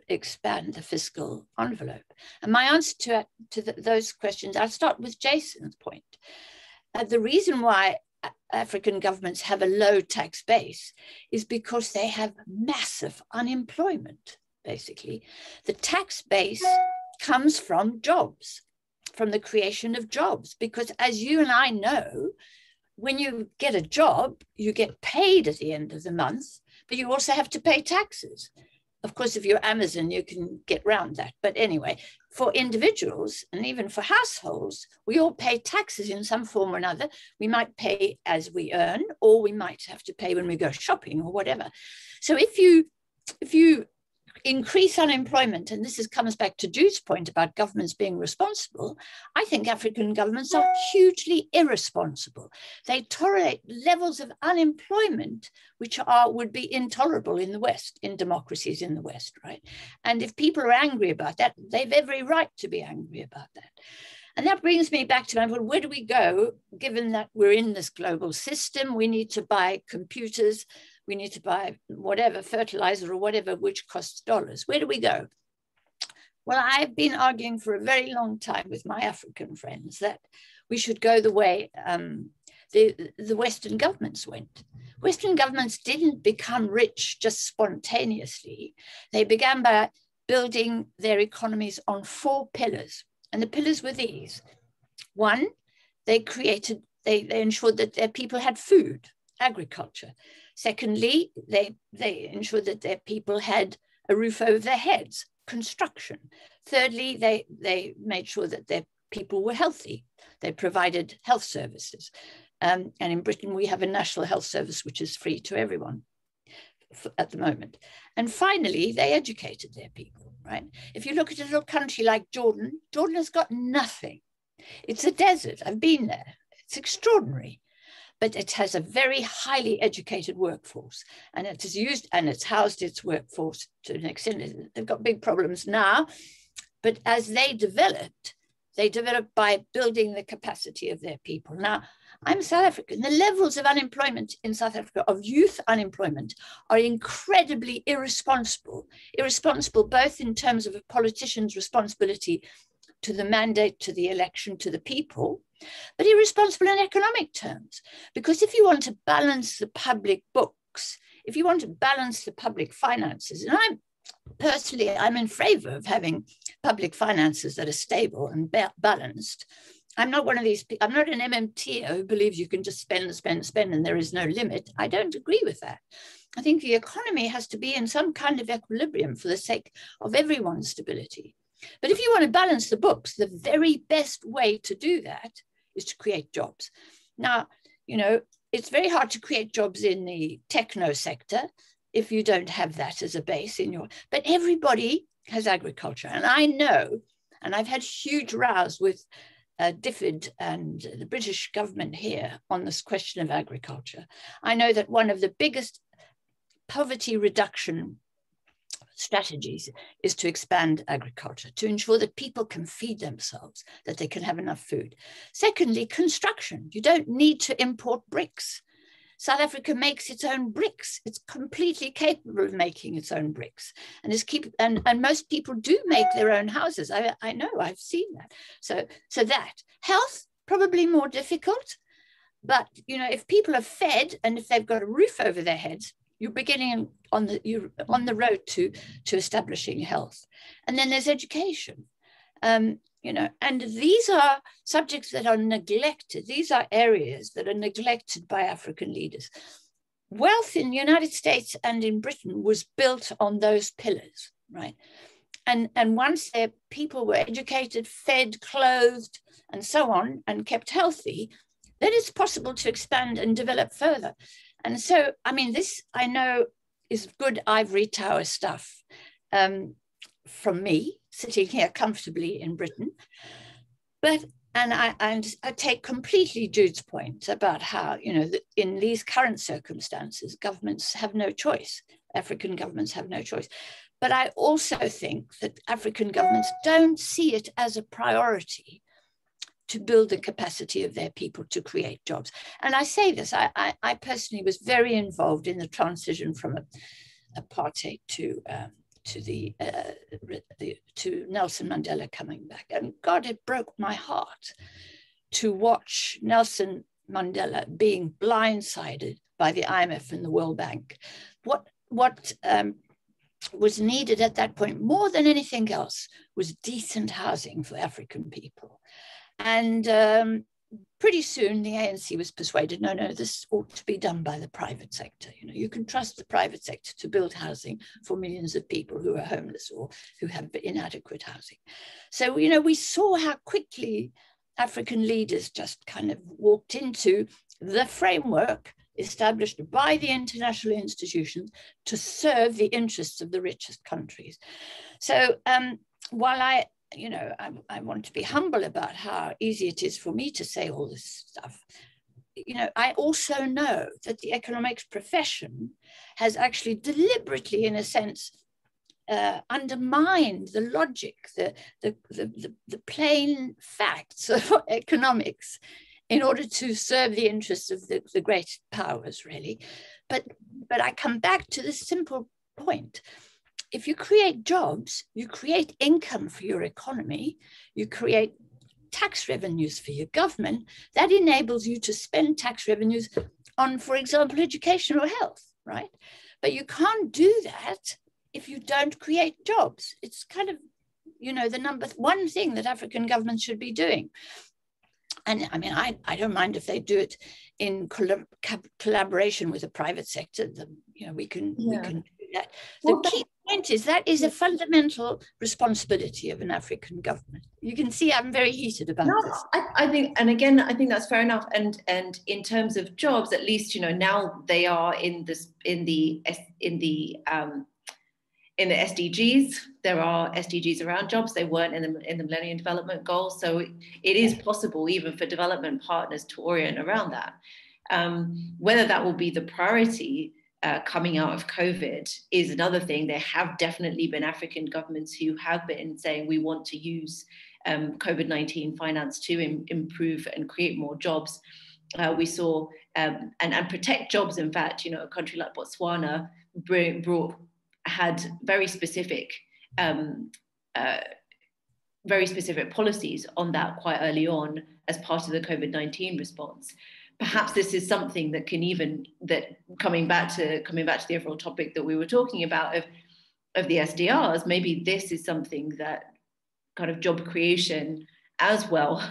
expand the fiscal envelope? And my answer to those questions, I'll start with Jason's point. The reason why African governments have a low tax base is because they have massive unemployment, basically. The tax base comes from jobs, from the creation of jobs, because as you and I know, when you get a job, you get paid at the end of the month, but you also have to pay taxes. Of course, if you're Amazon, you can get around that. But anyway, for individuals and even for households, we all pay taxes in some form or another. We might pay as we earn, or we might have to pay when we go shopping or whatever. So if you increase unemployment, and this comes back to Jude's point about governments being responsible, I think African governments are hugely irresponsible. They tolerate levels of unemployment which would be intolerable in the West, in democracies in the West, right? And if people are angry about that, they've every right to be angry about that. And that brings me back to where do we go, given that we're in this global system? We need to buy computers, we need to buy whatever, fertilizer or whatever, which costs dollars. Where do we go? Well, I've been arguing for a very long time with my African friends that we should go the way the Western governments went. Western governments didn't become rich just spontaneously. They began by building their economies on 4 pillars. And the pillars were these. One, they ensured that their people had food, agriculture. Secondly, they ensured that their people had a roof over their heads, construction. Thirdly, they made sure that their people were healthy. They provided health services. And in Britain, we have a national health service, which is free to everyone at the moment. And finally, they educated their people, right? If you look at a little country like Jordan, Jordan has got nothing. It's a desert. I've been there. It's extraordinary. But it has a very highly educated workforce, and it is used and it's housed its workforce to an extent. They've got big problems now, but as they developed, They develop by building the capacity of their people. Now, I'm South African. The levels of unemployment in South Africa, of youth unemployment, are incredibly irresponsible. Irresponsible both in terms of a politician's responsibility to the mandate, to the election, to the people, but irresponsible in economic terms. Because if you want to balance the public books, if you want to balance the public finances, and I'm in favor of having public finances that are stable and balanced. I'm not one of these, I'm not an MMT who believes you can just spend and there is no limit. I don't agree with that. I think the economy has to be in some kind of equilibrium for the sake of everyone's stability. But if you want to balance the books, the very best way to do that is to create jobs. Now, you know, it's very hard to create jobs in the techno sector if you don't have that as a base in your, but everybody has agriculture. And I know, and I've had huge rows with DFID and the British government here on this question of agriculture. I know that one of the biggest poverty reduction strategies is to expand agriculture, to ensure that people can feed themselves, that they can have enough food. Secondly, construction. You don't need to import bricks. South Africa makes its own bricks. It's completely capable of making its own bricks. And most people do make their own houses. I know, I've seen that. So that. Health, probably more difficult. But, you know, if people are fed and if they've got a roof over their heads, you're beginning you're on the road to establishing health. And then there's education. You know, and these are subjects that are neglected. These are areas that are neglected by African leaders. Wealth in the United States and in Britain was built on those pillars, right? And once their people were educated, fed, clothed, and so on, and kept healthy, then it's possible to expand and develop further. And so, I mean, this I know is good ivory tower stuff from me, sitting here comfortably in Britain. And I take completely Jude's point about how, you know, in these current circumstances, governments have no choice. African governments have no choice. But I also think that African governments don't see it as a priority to build the capacity of their people to create jobs. And I say this, I personally was very involved in the transition from apartheid to Nelson Mandela coming back. And God, it broke my heart to watch Nelson Mandela being blindsided by the IMF and the World Bank. What was needed at that point, more than anything else, was decent housing for African people. And pretty soon the ANC was persuaded, no, this ought to be done by the private sector. You know, you can trust the private sector to build housing for millions of people who are homeless or who have inadequate housing. So, you know, we saw how quickly African leaders just kind of walked into the framework established by the international institutions to serve the interests of the richest countries. So while I want to be humble about how easy it is for me to say all this stuff, you know, I also know that the economics profession has actually deliberately, in a sense, undermined the logic, the plain facts of economics in order to serve the interests of the great powers, really. But I come back to this simple point. If you create jobs, you create income for your economy, you create tax revenues for your government, that enables you to spend tax revenues on, for example, education or health, right? But you can't do that if you don't create jobs. It's kind of, you know, the number one thing that African governments should be doing. And I mean, I don't mind if they do it in collaboration with the private sector. You know, we can do that. The key point is that is a fundamental responsibility of an African government. You can see I'm very heated about this. I think, and again, I think that's fair enough. And in terms of jobs, at least, you know, now they are in the SDGs. There are SDGs around jobs. They weren't in the Millennium Development Goals. So it is possible even for development partners to orient around that. Whether that will be the priority coming out of COVID is another thing. There have definitely been African governments who have been saying we want to use COVID-19 finance to improve and create more jobs. We saw and protect jobs. In fact, you know, a country like Botswana had very specific policies on that quite early on as part of the COVID-19 response. Perhaps this is something that can coming back to the overall topic that we were talking about of the SDRs, maybe this is something that kind of job creation as well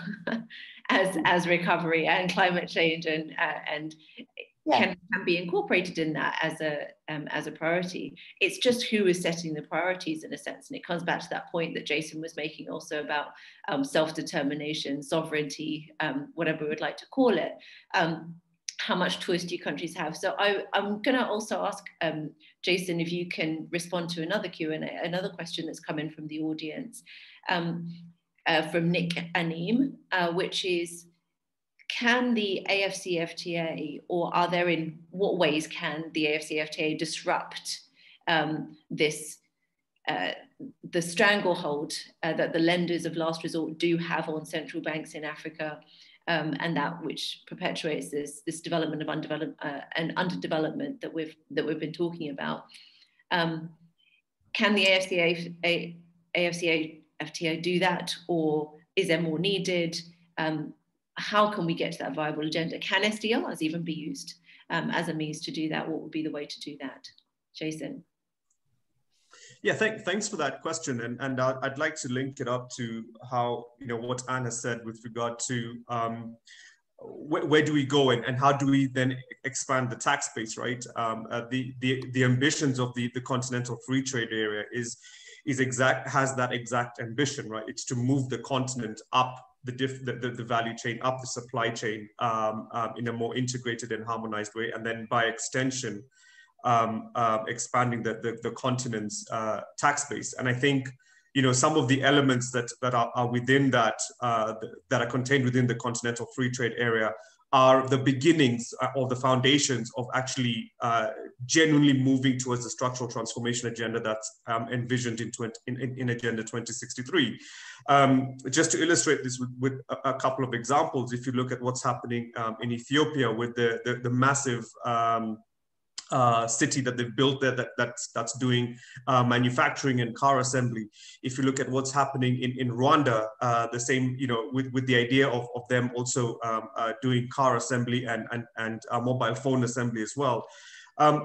as recovery and climate change and can be incorporated in that as a priority. It's just who is setting the priorities in a sense. And it comes back to that point that Jason was making also about self-determination, sovereignty, whatever we would like to call it. How much choice do countries have? So I'm going to also ask Jason if you can respond to another Q&A, another question that's come in from the audience, from Nick Anim, which is, can the AFCFTA, or in what ways can the AFCFTA disrupt the stranglehold that the lenders of last resort do have on central banks in Africa, and that which perpetuates this development of underdevelopment that we've been talking about? Can the AFCFTA do that, or is there more needed? How can we get to that viable agenda? Can SDRs even be used as a means to do that? What would be the way to do that? Jason. Yeah, thanks for that question. And I'd like to link it up to how, you know, what Anna said with regard to where do we go and how do we then expand the tax base, right? The ambitions of the continental free trade area has that exact ambition, right? It's to move the continent up the value chain, up the supply chain in a more integrated and harmonized way, and then by extension expanding the continent's tax base. And I think, you know, some of the elements that are within that that are contained within the continental free trade area are the beginnings or the foundations of actually genuinely moving towards the structural transformation agenda that's envisioned in Agenda 2063. Just to illustrate this with a couple of examples, if you look at what's happening in Ethiopia with the massive city that they've built there that's doing manufacturing and car assembly. If you look at what's happening in Rwanda, the same, you know, with the idea of them also doing car assembly and mobile phone assembly as well.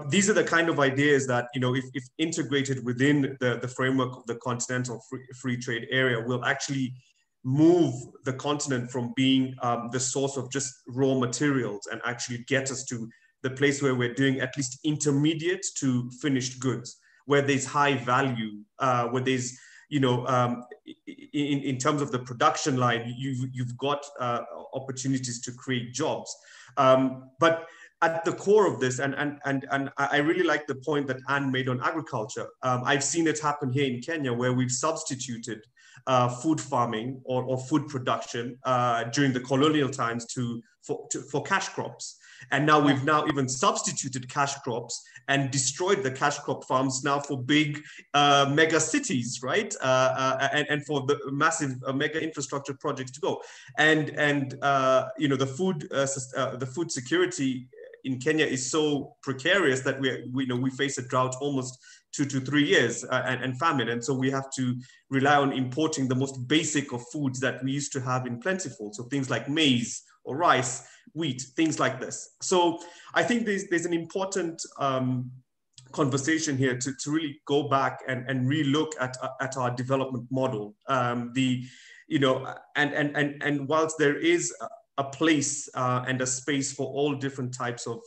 These are the kind of ideas that, you know, if integrated within the framework of the continental free trade area, will actually move the continent from being the source of just raw materials and actually get us to the place where we're doing at least intermediate to finished goods, where there's high value, where there's, you know, in terms of the production line, you've got opportunities to create jobs. But at the core of this, and I really like the point that Anne made on agriculture. I've seen it happen here in Kenya, where we've substituted food farming or food production during the colonial times for cash crops. And now we've even substituted cash crops and destroyed the cash crop farms now for big mega cities, right? And for the massive mega infrastructure projects to go. And you know, the food security in Kenya is so precarious that we face a drought almost 2 to 3 years and famine. And so we have to rely on importing the most basic of foods that we used to have in plentiful. So things like maize or rice, wheat, things like this. So I think there's an important conversation here to really go back and relook at our development model. You know, and whilst there is a place and a space for all different types of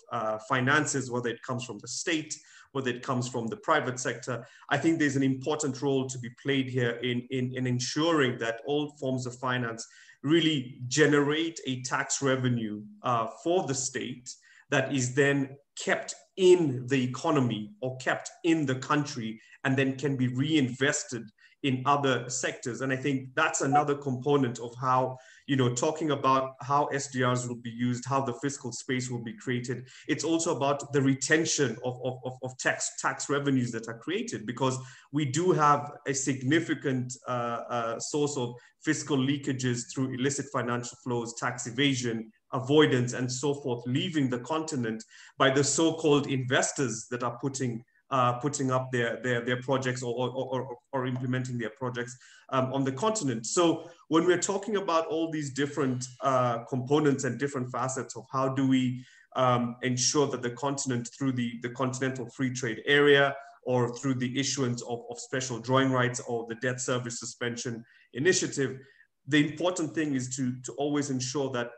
finances, whether it comes from the state, whether it comes from the private sector, I think there's an important role to be played here in ensuring that all forms of finance really generate a tax revenue for the state that is then kept in the economy or kept in the country and then can be reinvested in other sectors. And I think that's another component of how, you know, talking about how SDRs will be used, how the fiscal space will be created. It's also about the retention of tax revenues that are created, because we do have a significant source of fiscal leakages through illicit financial flows, tax evasion, avoidance, and so forth, leaving the continent by the so-called investors that are putting up their projects or implementing their projects on the continent. So when we're talking about all these different components and different facets of how do we ensure that the continent, through the Continental Free Trade Area, or through the issuance of special drawing rights or the debt service suspension initiative, the important thing is to always ensure that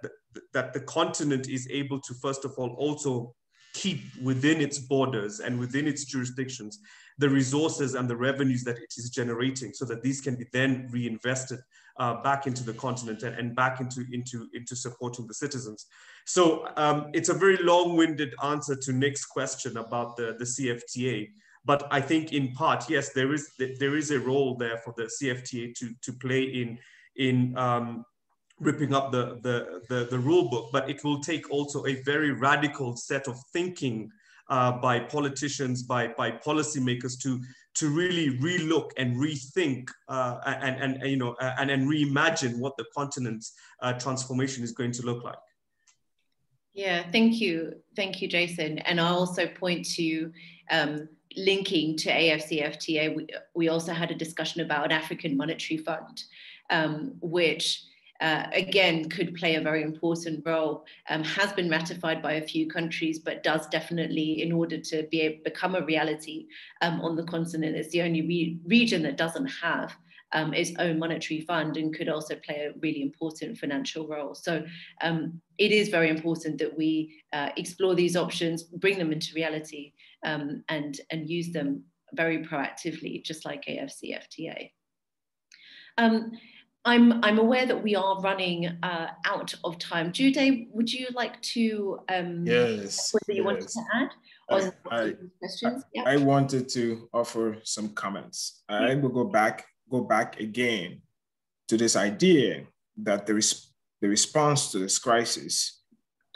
the continent is able to, first of all, also keep within its borders and within its jurisdictions the resources and the revenues that it is generating, so that these can be then reinvested back into the continent and back into supporting the citizens. So it's a very long-winded answer to Nick's question about the CFTA. But I think in part, yes, there is a role there for the CFTA to play in ripping up the rule book, but it will take also a very radical set of thinking by politicians, by policymakers to really relook and rethink and reimagine what the continent's transformation is going to look like. Yeah, thank you, Jason. And I'll also point to linking to AFCFTA. We also had a discussion about an African Monetary Fund, which again could play a very important role, has been ratified by a few countries, but does definitely, in order to become a reality on the continent, it's the only region that doesn't have its own monetary fund, and could also play a really important financial role. So it is very important that we explore these options, bring them into reality, and use them very proactively, just like AFCFTA. I'm aware that we are running out of time. Gyude, would you like to yes, whether you wanted to add on questions? I wanted to offer some comments. I will go back again to this idea that the response to this crisis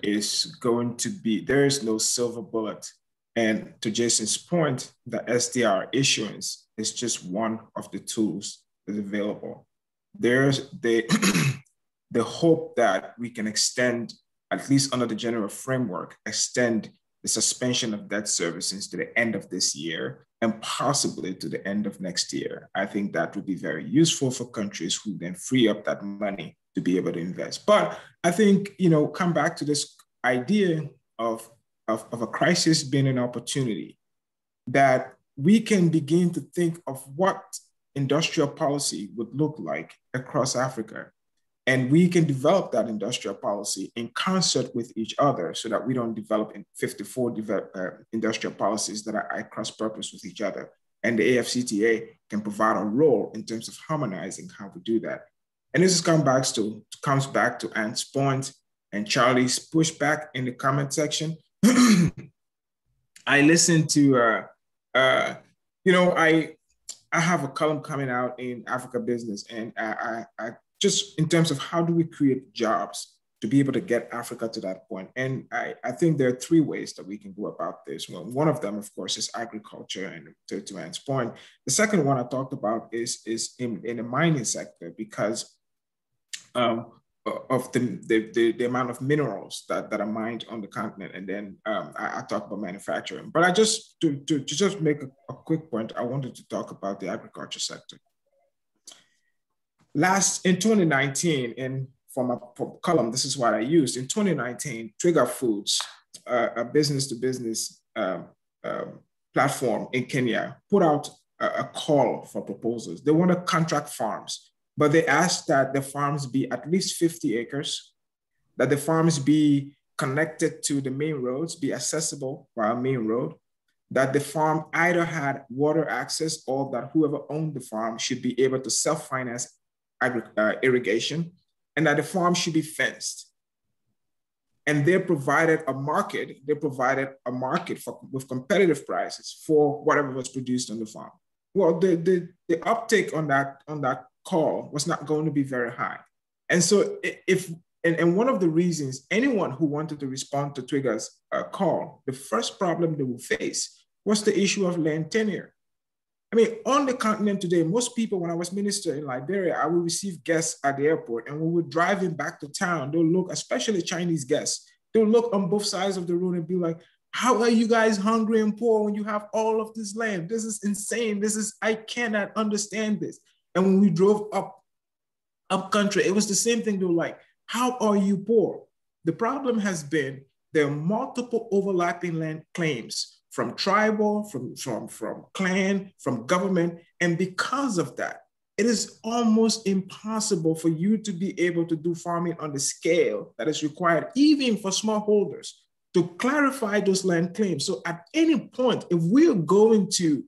is going to be, there is no silver bullet. And to Jason's point, the SDR issuance is just one of the tools that's available. There's the hope that we can extend, at least under the general framework, extend the suspension of debt servicing to the end of this year and possibly to the end of next year. I think that would be very useful for countries who then free up that money to be able to invest. But I think, come back to this idea of a crisis being an opportunity, that we can begin to think of what industrial policy would look like across Africa. And we can develop that industrial policy in concert with each other, so that we don't develop 54 industrial policies that are at cross purpose with each other. And the AFCTA can provide a role in terms of harmonizing how we do that. And this comes back to Ann's point and Charlie's pushback in the comment section. I listened to, I have a column coming out in Africa Business, and I just in terms of how do we create jobs to be able to get Africa to that point. And I think there are three ways that we can go about this. Well, one of them, of course, is agriculture, and to Ann's point. The second one I talked about is in the mining sector, because of the amount of minerals that are mined on the continent. And then I talk about manufacturing. But I just, to just make a quick point, I wanted to talk about the agriculture sector. In 2019, and for my column, this is what I used. In 2019, Trigger Foods, a business-to-business platform in Kenya, put out a call for proposals. They want to contract farms, but they asked that the farms be at least 50 acres, that the farms be connected to the main roads, be accessible by a main road, that the farm either had water access, or that whoever owned the farm should be able to self-finance irrigation, and that the farm should be fenced. And they provided a market. With competitive prices for whatever was produced on the farm. well, the uptake on that call was not going to be very high. And so and one of the reasons anyone who wanted to respond to Twigger's call, the first problem they will face was the issue of land tenure. I mean, on the continent today, most people, when I was minister in Liberia, I would receive guests at the airport, and when we're driving back to town, they'll look, especially Chinese guests, they'll look on both sides of the road and be like, how are you guys hungry and poor when you have all of this land? This is insane. I cannot understand this. And when we drove up country, it was the same thing. They were like, how are you poor? The problem has been there are multiple overlapping land claims from tribal, from clan, from government. And because of that, it is almost impossible for you to be able to do farming on the scale that is required, even for smallholders, to clarify those land claims. So at any point, if we're going to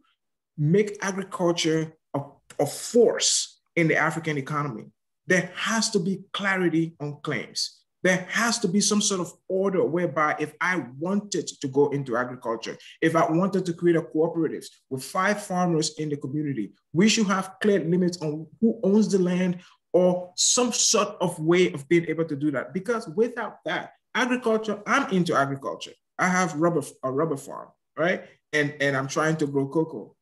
make agriculture a force in the African economy, there has to be clarity on claims. There has to be some sort of order whereby if I wanted to go into agriculture, if I wanted to create a cooperative with 5 farmers in the community, we should have clear limits on who owns the land or some sort of way of being able to do that. Because without that, agriculture, I'm into agriculture. I have a rubber farm, right? And I'm trying to grow cocoa.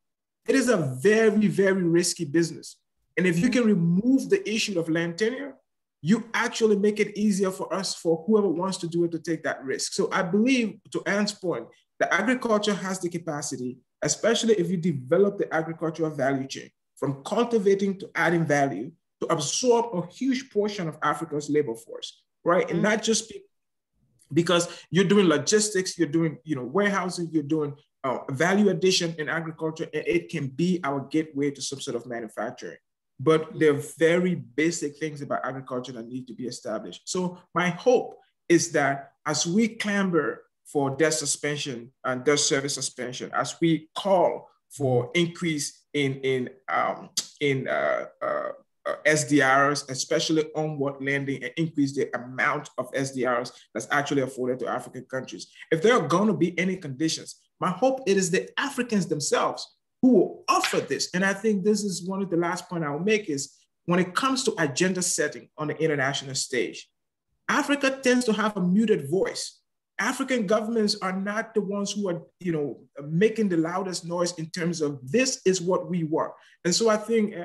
It is a very, very risky business. And if you can remove the issue of land tenure, you actually make it easier for us, for whoever wants to do it, to take that risk. So I believe, to Ann's point, that agriculture has the capacity, especially if you develop the agricultural value chain, from cultivating to adding value, to absorb a huge portion of Africa's labor force, right? And not just because you're doing logistics, you're doing warehousing, you're doing value addition in agriculture, and it can be our gateway to some sort of manufacturing. But there are very basic things about agriculture that need to be established. So my hope is that as we clamber for debt suspension and debt service suspension, as we call for increase in SDRs, especially onward lending, and increase the amount of SDRs that's actually afforded to African countries, if there are going to be any conditions, my hope it is the Africans themselves who will offer this. And I think this is one of the last point I will make is when it comes to agenda setting on the international stage, Africa tends to have a muted voice. African governments are not the ones who are, making the loudest noise in terms of this is what we want. And so I think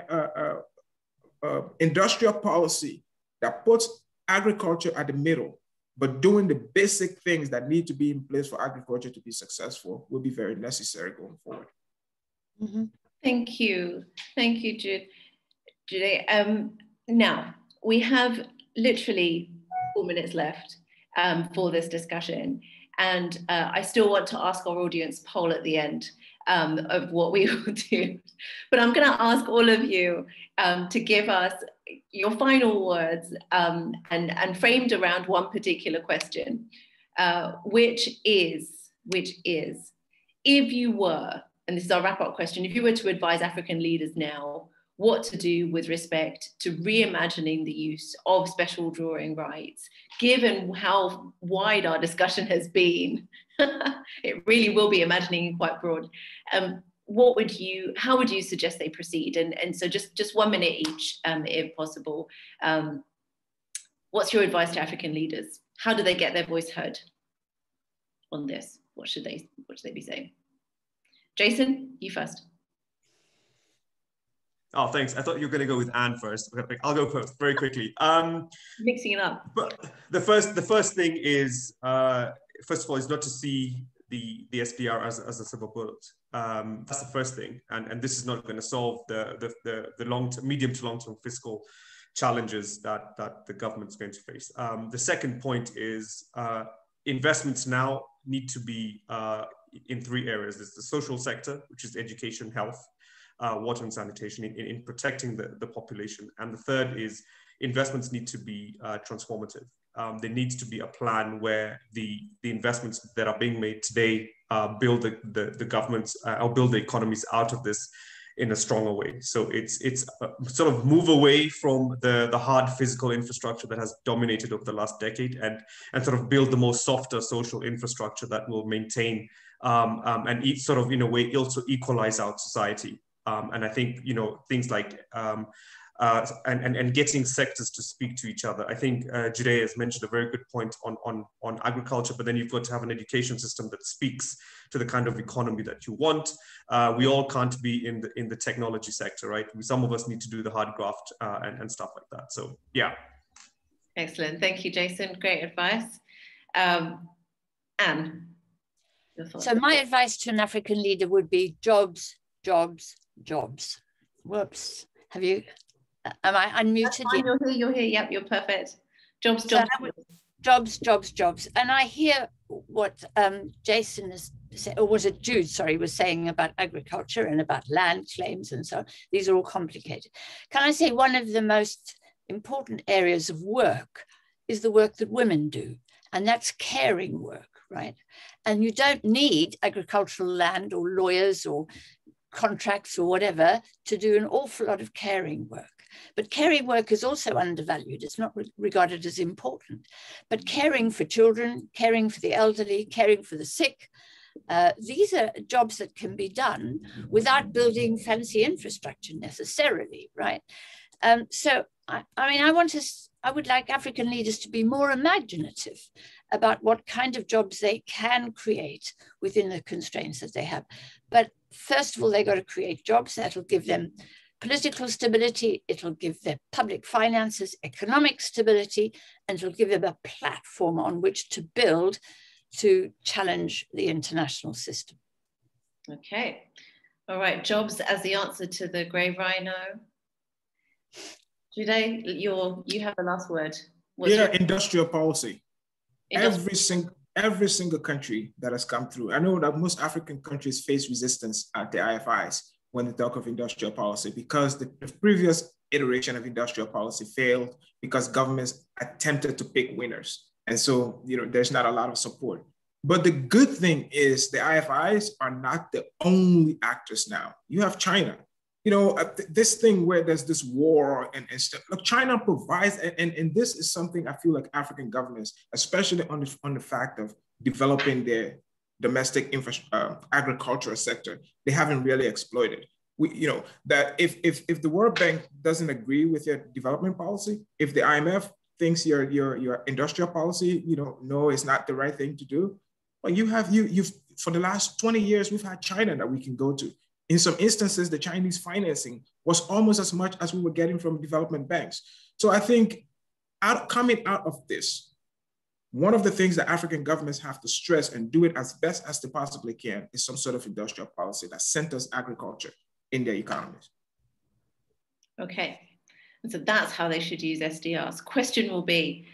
industrial policy that puts agriculture at the middle, but doing the basic things that need to be in place for agriculture to be successful will be very necessary going forward. Mm-hmm. Thank you, Jude. Now we have literally 4 minutes left for this discussion, and I still want to ask our audience poll at the end of what we will do. But I'm going to ask all of you to give us your final words and framed around one particular question, which is, if you were, and this is our wrap-up question, if you were to advise African leaders now what to do with respect to reimagining the use of special drawing rights, given how wide our discussion has been, it really will be imagining quite broad. How would you suggest they proceed? And so just 1 minute each, if possible. What's your advice to African leaders? How do they get their voice heard on this? What should they be saying? Jason, you first. Oh, thanks. I thought you were going to go with Ann first. I'll go first very quickly. Mixing it up. But the first thing is, first of all, is not to see the SDR as a silver bullet. That's the first thing, and this is not going to solve the medium to long term fiscal challenges that the government's going to face. The second point is investments now need to be in 3 areas. There's the social sector, which is education, health, water and sanitation, in protecting the population. And the third is investments need to be transformative. There needs to be a plan where the investments that are being made today build the governments or build the economies out of this in a stronger way. So it's sort of move away from the hard physical infrastructure that has dominated over the last decade and sort of build the more softer social infrastructure that will maintain and sort of in a way also equalize out society. And I think, you know, things like and getting sectors to speak to each other. I think Gyude has mentioned a very good point on agriculture, but then you've got to have an education system that speaks to the kind of economy that you want. We all can't be in the technology sector, right? Some of us need to do the hard graft and stuff like that. So yeah. Excellent. Thank you, Jason. Great advice. Anne, your thoughts? So my advice to an African leader would be jobs, jobs, jobs. Whoops. Have you? Am I unmuted? You're here. Yep, you're perfect. Jobs, jobs, jobs, jobs, jobs. And I hear what Jason has said, or was it Jude, sorry, was saying about agriculture and about land claims and so on. These are all complicated. Can I say one of the most important areas of work is the work that women do, and that's caring work, right? And you don't need agricultural land or lawyers or contracts or whatever to do an awful lot of caring work. But caring work is also undervalued. It's not regarded as important. But caring for children, caring for the elderly, caring for the sick, these are jobs that can be done without building fancy infrastructure necessarily, right? So, I mean, I would like African leaders to be more imaginative about what kind of jobs they can create within the constraints that they have. But first of all, they got to create jobs that'll give them political stability, it'll give their public finances economic stability, and it'll give them a platform on which to build to challenge the international system. Okay. All right. Jobs as the answer to the Grey Rhino. Gyude, you have the last word. Industrial policy. Every single country that has come through. I know that most African countries face resistance at the IFIs when they talk of industrial policy, because the previous iteration of industrial policy failed because governments attempted to pick winners. And so, you know, there's not a lot of support. But the good thing is the IFIs are not the only actors now. You have China. You know, this thing where there's this war and stuff. Look, China provides, and this is something I feel like African governments, especially on the fact of developing their domestic agricultural sector, they haven't really exploited. You know, that if the World Bank doesn't agree with your development policy, if the IMF thinks your industrial policy, you know, no, it's not the right thing to do, well, you've for the last 20 years, we've had China that we can go to. In some instances, the Chinese financing was almost as much as we were getting from development banks. So I think coming out of this, one of the things that African governments have to stress and do it as best as they possibly can is some sort of industrial policy that centers agriculture in their economies. Okay, and so that's how they should use SDRs. Question will be,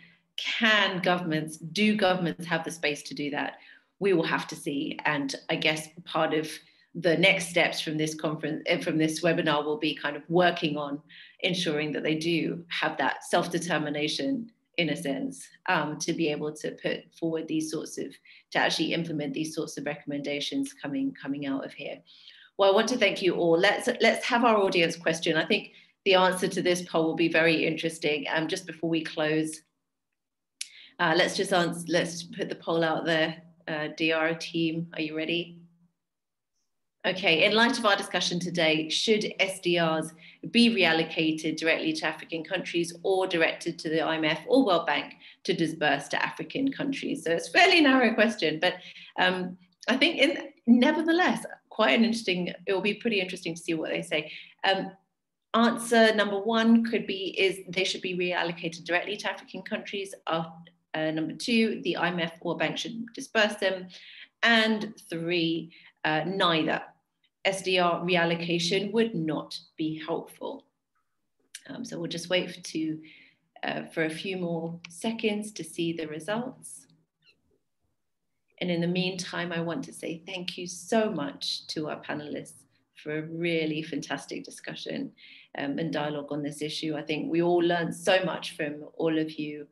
do governments have the space to do that? We will have to see. And I guess part of the next steps from this conference, from this webinar, will be kind of working on ensuring that they do have that self-determination, in a sense, to be able to put forward to actually implement these sorts of recommendations coming out of here. Well, I want to thank you all. Let's have our audience question. I think the answer to this poll will be very interesting. Just before we close, let's put the poll out there. DR team, are you ready? Okay, in light of our discussion today, should SDRs be reallocated directly to African countries or directed to the IMF or World Bank to disburse to African countries? So it's a fairly narrow question, but I think nevertheless, it will be pretty interesting to see what they say. Answer number one is they should be reallocated directly to African countries. Number two, the IMF or bank should disperse them. And three, neither. SDR reallocation would not be helpful. So we'll just wait for a few more seconds to see the results. And in the meantime, I want to say thank you so much to our panelists for a really fantastic discussion and dialogue on this issue. I think we all learned so much from all of you.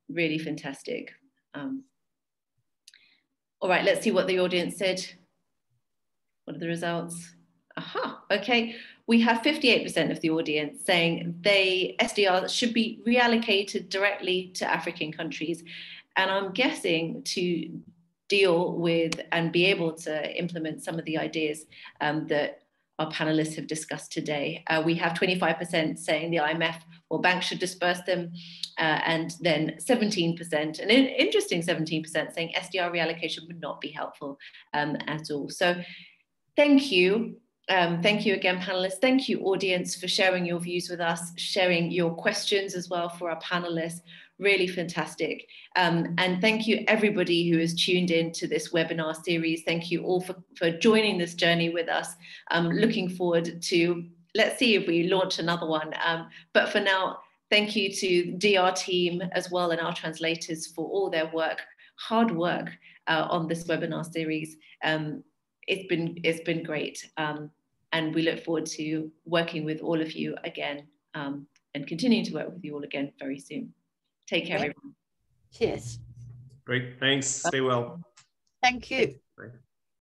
Really fantastic. All right, let's see what the audience said. What are the results? Aha, okay. We have 58% of the audience saying SDRs should be reallocated directly to African countries. And I'm guessing to deal with and be able to implement some of the ideas that our panelists have discussed today. We have 25% saying the IMF or banks should disperse them, and then 17%, an interesting 17% saying SDR reallocation would not be helpful at all. So thank you. Thank you again, panelists. Thank you, audience, for sharing your views with us, sharing your questions as well for our panelists. Really fantastic. And thank you, everybody who has tuned in to this webinar series. Thank you all for joining this journey with us. I'm looking forward to, let's see if we launch another one. But for now, thank you to DR team as well and our translators for all their work, hard work on this webinar series. It's been great. And we look forward to working with all of you again and continuing to work with you all again very soon. Take care, everyone. Cheers. Great, thanks. Stay well. Thank you. Great.